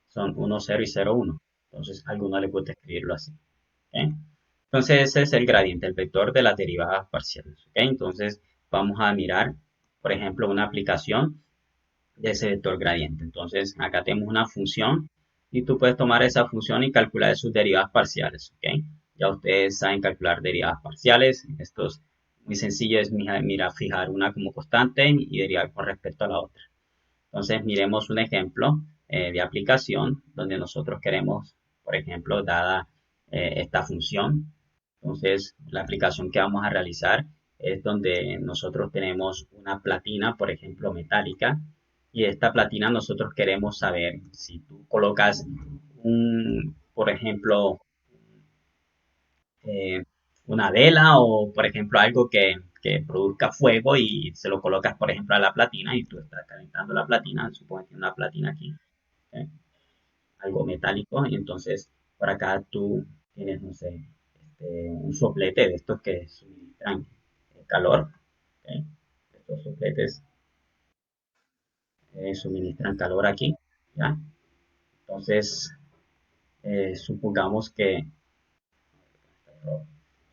son 1, 0 y 0, 1. Entonces, a algunos les gusta escribirlo así. ¿Okay? Entonces, ese es el gradiente, el vector de las derivadas parciales. ¿Okay? Entonces, vamos a mirar, por ejemplo, una aplicación de ese vector gradiente. Entonces, acá tenemos una función y tú puedes tomar esa función y calcular sus derivadas parciales. ¿Okay? Ya ustedes saben calcular derivadas parciales. Esto es muy sencillo, es mira, fijar una como constante y derivar con respecto a la otra. Entonces, miremos un ejemplo de aplicación donde nosotros queremos, por ejemplo, dada esta función. Entonces, la aplicación que vamos a realizar es donde nosotros tenemos una platina, por ejemplo, metálica, y esta platina nosotros queremos saber si tú colocas por ejemplo, eh, una vela o, por ejemplo, algo que produzca fuego y se lo colocas, por ejemplo, a la platina y tú estás calentando la platina, supongo que tiene una platina aquí, ¿eh? Algo metálico, y entonces por acá tú tienes, no sé, un soplete de estos que suministran calor, ¿okay? Estos sopletes suministran calor aquí, ¿ya? Entonces, supongamos que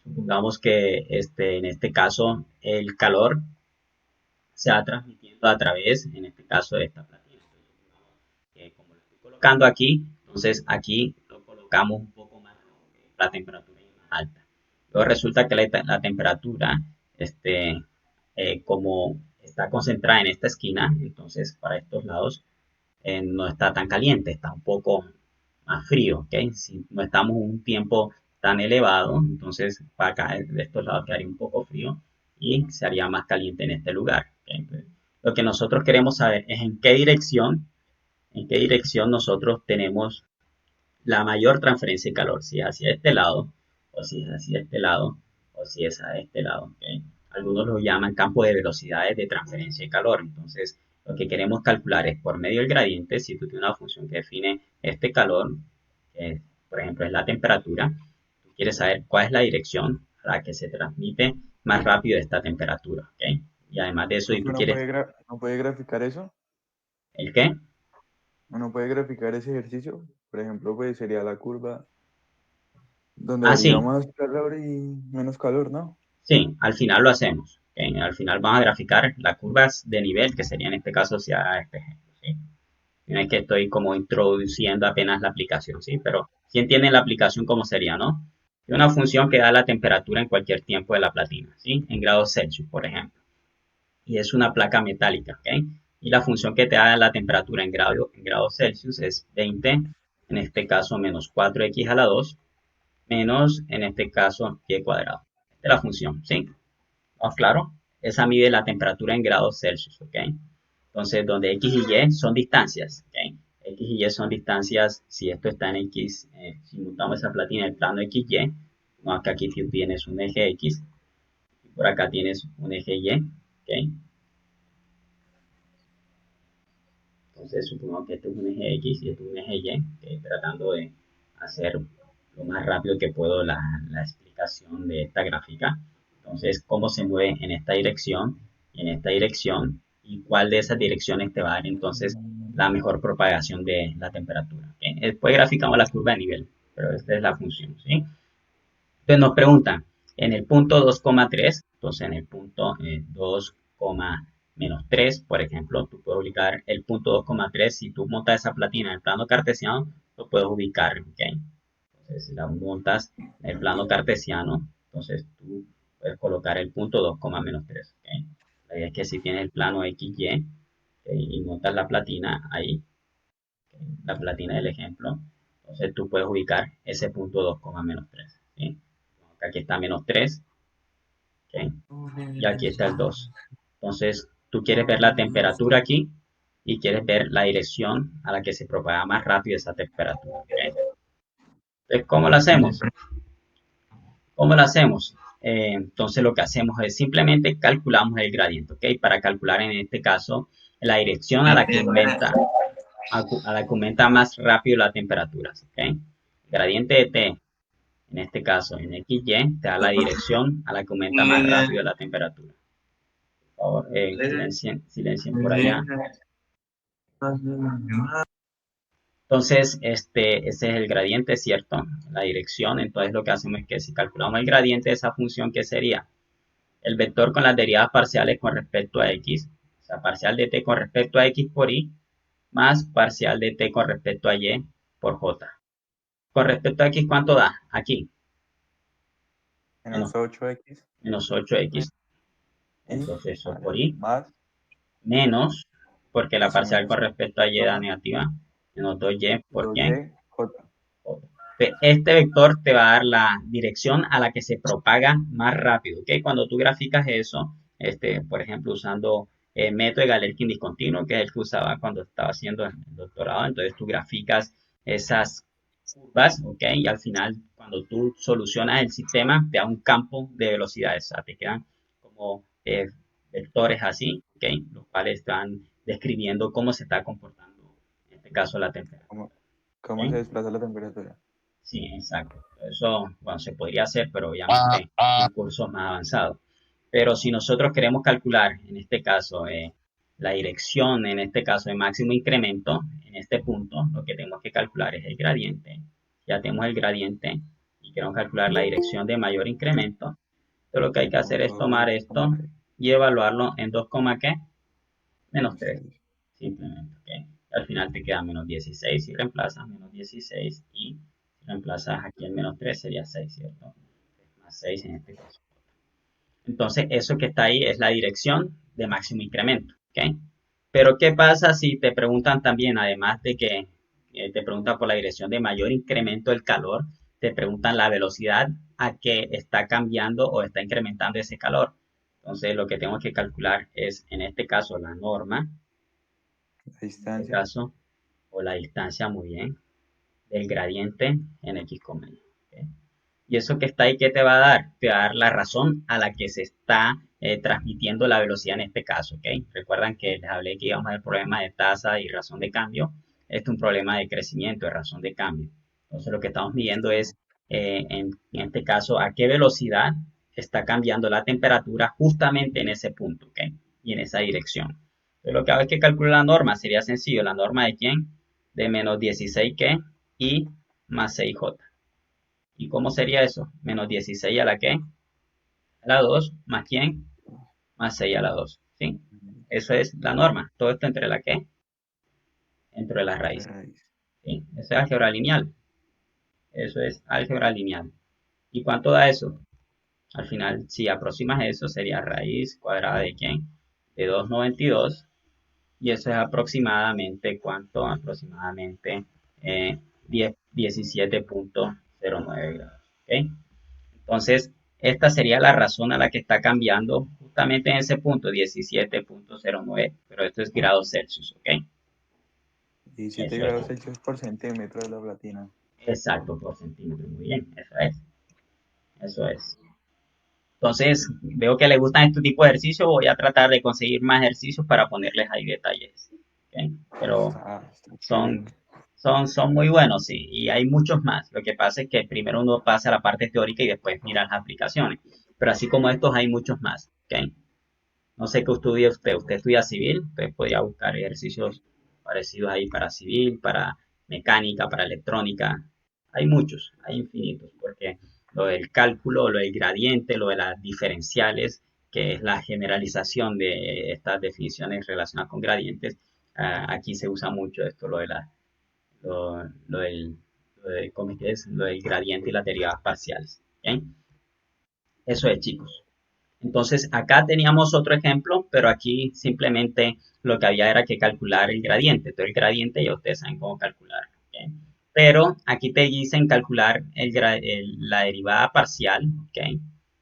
en este caso el calor se va transmitiendo a través, en este caso, de esta platina. Entonces, como lo estoy colocando aquí, entonces aquí lo colocamos un poco más, la temperatura es más alta. Luego resulta que la temperatura, como está concentrada en esta esquina, entonces para estos lados no está tan caliente, está un poco más frío, ¿ok? Si no estamos un tiempo tan elevado, entonces para acá de estos lados quedaría un poco frío y se haría más caliente en este lugar. ¿Okay? Entonces, lo que nosotros queremos saber es en qué dirección nosotros tenemos la mayor transferencia de calor, si es hacia este lado, o si es hacia este lado, o si es a este lado. ¿Okay? Algunos lo llaman campo de velocidades de transferencia de calor. Entonces, lo que queremos calcular es por medio del gradiente, si tú tienes una función que define este calor, que por ejemplo es la temperatura, tú quieres saber cuál es la dirección a la que se transmite más rápido esta temperatura. ¿Okay? Y además de eso, y Profe, tú quieres, ¿no puede graficar eso? ¿el qué? ¿Uno puede graficar ese ejercicio? Por ejemplo, pues sería la curva donde Ah, habría sí, más calor y menos calor, ¿no? sí, al final lo hacemos. ¿Okay? Al final vamos a graficar las curvas de nivel, que sería en este caso hacia este ejemplo. ¿Sí? No es que estoy como introduciendo apenas la aplicación, ¿sí? Pero si entienden la aplicación cómo sería, ¿no? Es una función que da la temperatura en cualquier tiempo de la platina, ¿sí? En grados Celsius, por ejemplo. Y es una placa metálica, ¿ok? Y la función que te da la temperatura en grados Celsius es 20, en este caso menos 4x a la 2, menos, en este caso, y cuadrado. Esta es la función, ¿sí? ¿Estamos claros? Esa mide la temperatura en grados Celsius, ¿ok? Entonces, donde x y y son distancias, ¿ok? X y Y son distancias, si esto está en X, si montamos esa platina en el plano XY, no, que aquí tú tienes un eje X, y por acá tienes un eje Y, ¿ok? Entonces supongamos que este es un eje X y este es un eje Y, ¿okay? Tratando de hacer lo más rápido que puedo la explicación de esta gráfica. Entonces, cómo se mueve en esta dirección y en esta dirección, y cuál de esas direcciones te va a dar entonces la mejor propagación de la temperatura. ¿Okay? Después graficamos la curva de nivel, pero esta es la función, ¿sí? Entonces nos preguntan, en el punto 2,3, entonces en el punto 2, menos 3, por ejemplo, tú puedes ubicar el punto 2,3, si tú montas esa platina en el plano cartesiano, lo puedes ubicar, ¿ok? Entonces, si la montas en el plano cartesiano, entonces tú puedes colocar el punto 2, menos 3, ¿ok? La idea es que si tienes el plano XY, ¿okay? Y montas la platina ahí, ¿okay? La platina del ejemplo, entonces tú puedes ubicar ese punto 2, menos 3, ¿sí? Aquí está menos 3, ¿okay? Y aquí está el 2. Entonces, tú quieres ver la temperatura aquí y quieres ver la dirección a la que se propaga más rápido esa temperatura, ¿okay? Entonces, ¿cómo lo hacemos? ¿Cómo lo hacemos? Entonces, lo que hacemos es simplemente calculamos el gradiente, ¿ok? Para calcular en este caso la dirección a la que aumenta más rápido la temperatura, ¿ok? El gradiente de T, en este caso en XY, te da la dirección a la que aumenta más rápido la temperatura. Por favor, silencien por allá. Entonces, ese es el gradiente, ¿cierto? La dirección. Entonces, lo que hacemos es que si calculamos el gradiente de esa función, ¿qué sería? El vector con las derivadas parciales con respecto a x, o sea, parcial de t con respecto a x por y, más parcial de t con respecto a y por j. Con respecto a x, ¿cuánto da? Aquí. Menos 8x. Menos 8x. Entonces, eso por y. Más Menos, porque la eso parcial menos con respecto a y da negativa. Menos 2y por quién. 2y, j. Este vector te va a dar la dirección a la que se propaga más rápido, ¿ok? Cuando tú graficas eso, por ejemplo, usando el método de Galerkin discontinuo, que es el que usaba cuando estaba haciendo el doctorado, entonces tú graficas esas curvas, ¿ok? Y al final, cuando tú solucionas el sistema, te da un campo de velocidades, o sea, te quedan como vectores así, ¿ok? Los cuales están describiendo cómo se está comportando, en este caso, la temperatura. ¿Cómo se ¿Ok? desplaza la temperatura? Sí, exacto. Eso, bueno, se podría hacer, pero obviamente en cursos más avanzados. Pero si nosotros queremos calcular, en este caso, la dirección, en este caso, de máximo incremento, en este punto, lo que tenemos que calcular es el gradiente. Ya tenemos el gradiente y queremos calcular la dirección de mayor incremento. Entonces, lo que hay que hacer es Punto tomar esto 2,3. y evaluarlo en 2, ¿qué? Menos 3. 6. Simplemente, ¿ok? Al final te queda menos 16 si reemplazas menos 16 y si reemplazas aquí el menos 3 sería 6, ¿cierto? Más 6 en este caso. Entonces, eso que está ahí es la dirección de máximo incremento, ¿ok? Pero, ¿qué pasa si te preguntan también, además de que te preguntan por la dirección de mayor incremento del calor, te preguntan la velocidad a que está cambiando o está incrementando ese calor? Entonces, lo que tengo que calcular es, en este caso, la norma, La en este distancia. caso, o la distancia, muy bien, del gradiente en x, y. ¿Okay? Y eso que está ahí, ¿qué te va a dar? Te va a dar la razón a la que se está transmitiendo la velocidad en este caso, ¿ok? Recuerdan que les hablé que íbamos al problema de tasa y razón de cambio. Este es un problema de crecimiento, de razón de cambio. Entonces, lo que estamos midiendo es, en este caso, a qué velocidad está cambiando la temperatura justamente en ese punto, ¿ok? Y en esa dirección. Entonces, lo que hago es que calculo la norma. Sería sencillo. ¿La norma de quién? De menos 16, ¿qué? Y más 6j. ¿Y cómo sería eso? Menos 16 a la qué? A la 2, más quién? Más 6 a la 2. ¿Sí? Eso es la norma. Todo esto entre la qué? Entre las La raíces. raíz. ¿Sí? Eso es álgebra lineal. Eso es álgebra lineal. ¿Y cuánto da eso? Al final, si aproximas eso, sería raíz cuadrada de quién? De 2,92. Y eso es aproximadamente, ¿cuánto? Aproximadamente 17,09 grados. ¿Ok? Entonces, esta sería la razón a la que está cambiando justamente en ese punto, 17,09, pero esto es grados Celsius, ¿ok? 17 Eso grados es. Celsius por centímetro de la platina. Exacto, por centímetro. Muy bien, eso es. Eso es. Entonces, veo que le gustan este tipo de ejercicios. Voy a tratar de conseguir más ejercicios para ponerles ahí detalles. ¿Ok? Pero Está son, chévere. son muy buenos, sí. Y hay muchos más. Lo que pasa es que primero uno pasa a la parte teórica y después mira las aplicaciones. Pero así como estos, hay muchos más. ¿Ok? No sé qué estudia usted. Usted estudia civil. Usted podría buscar ejercicios parecidos ahí para civil, para mecánica, para electrónica. Hay muchos, hay infinitos, porque lo del cálculo, lo del gradiente, lo de las diferenciales, que es la generalización de estas definiciones relacionadas con gradientes, aquí se usa mucho esto, lo del, ¿cómo es que es? Lo del gradiente y las derivadas parciales. ¿Ok? Eso es, chicos. Entonces, acá teníamos otro ejemplo, pero aquí simplemente lo que había era que calcular el gradiente. Entonces, el gradiente ya ustedes saben cómo calcularlo. ¿Ok? Pero aquí te dicen calcular la derivada parcial, ¿ok?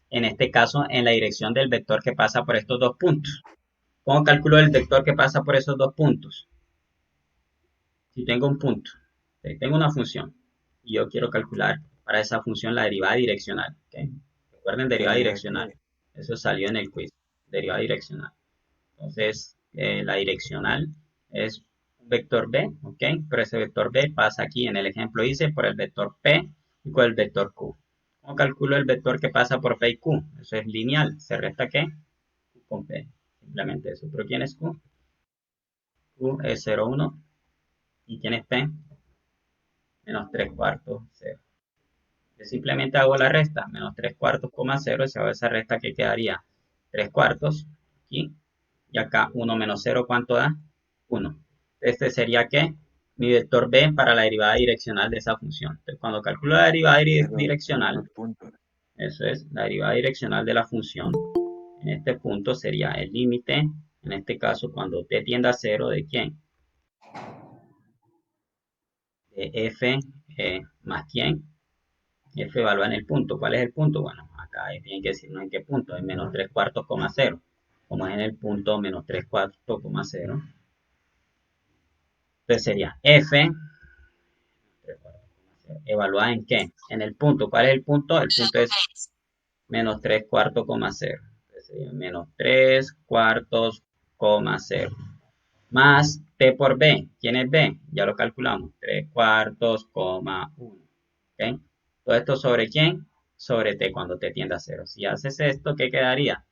En este caso, en la dirección del vector que pasa por estos dos puntos. ¿Cómo calculo el vector que pasa por esos dos puntos? Si tengo un punto, tengo una función, y yo quiero calcular para esa función la derivada direccional. ¿Ok? Recuerden, derivada Sería direccional. que Eso salió en el quiz. Derivada direccional. Entonces, la direccional es un vector b, ¿ok? Pero ese vector b pasa aquí, en el ejemplo hice, por el vector p y con el vector q. ¿Cómo calculo el vector que pasa por p y q? Eso es lineal. ¿Se resta qué? Q con p. Simplemente eso. ¿Pero quién es q? Q es 0,1. ¿Y quién es p? Menos 3 cuartos, 0. Yo simplemente hago la resta. Menos 3 cuartos, 0. Si hago esa resta, ¿qué quedaría? 3 cuartos aquí. Y acá 1 menos 0, ¿cuánto da? 1. Este sería ¿qué? Mi vector b para la derivada direccional de esa función. Entonces, cuando calculo la derivada de direccional, los puntos. eso es, la derivada direccional de la función, en este punto sería el límite, en este caso, cuando t tiende a 0, ¿de quién? De f más quién. F evalúa en el punto. ¿Cuál es el punto? Bueno, acá tiene que decirnos en qué punto. Es menos 3 cuartos, 0. Como es en el punto menos 3 cuartos, 0. Entonces sería F evaluada en qué? En el punto. ¿Cuál es el punto? El punto es menos 3 cuartos, 0. Entonces sería menos 3 cuartos, 0. Más T por B. ¿Quién es B? Ya lo calculamos. 3 cuartos, 1. ¿Ok? Todo esto sobre quién? Sobre T cuando T tiende a 0. Si haces esto, ¿qué quedaría?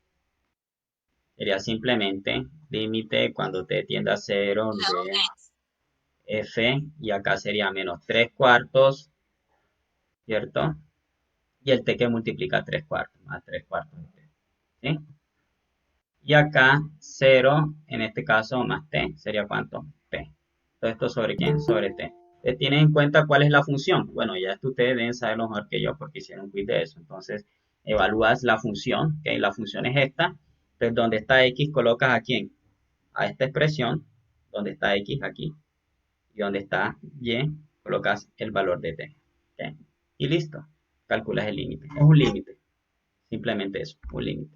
Sería simplemente límite cuando T tiende a 0 de F, y acá sería menos 3 cuartos, ¿cierto? Y el T que multiplica 3 cuartos, más 3 cuartos de T, ¿sí? Y acá 0, en este caso, más T, sería ¿cuánto? P. Todo esto sobre quién? Sobre T. ¿Tienen en cuenta cuál es la función? Bueno, ya esto ustedes deben saberlo mejor que yo porque hicieron un quiz de eso. Entonces, evalúas la función, ¿ok? La función es esta. Entonces, donde está X, colocas a quién? A esta expresión, donde está X aquí. Y donde está Y, colocas el valor de T. ¿Ok? Y listo. Calculas el límite. Es un límite. Simplemente eso, un límite.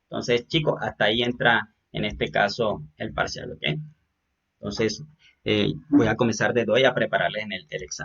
Entonces, chicos, hasta ahí entra en este caso el parcial, ¿ok? Entonces, voy a comenzar desde hoy a prepararles en el examen.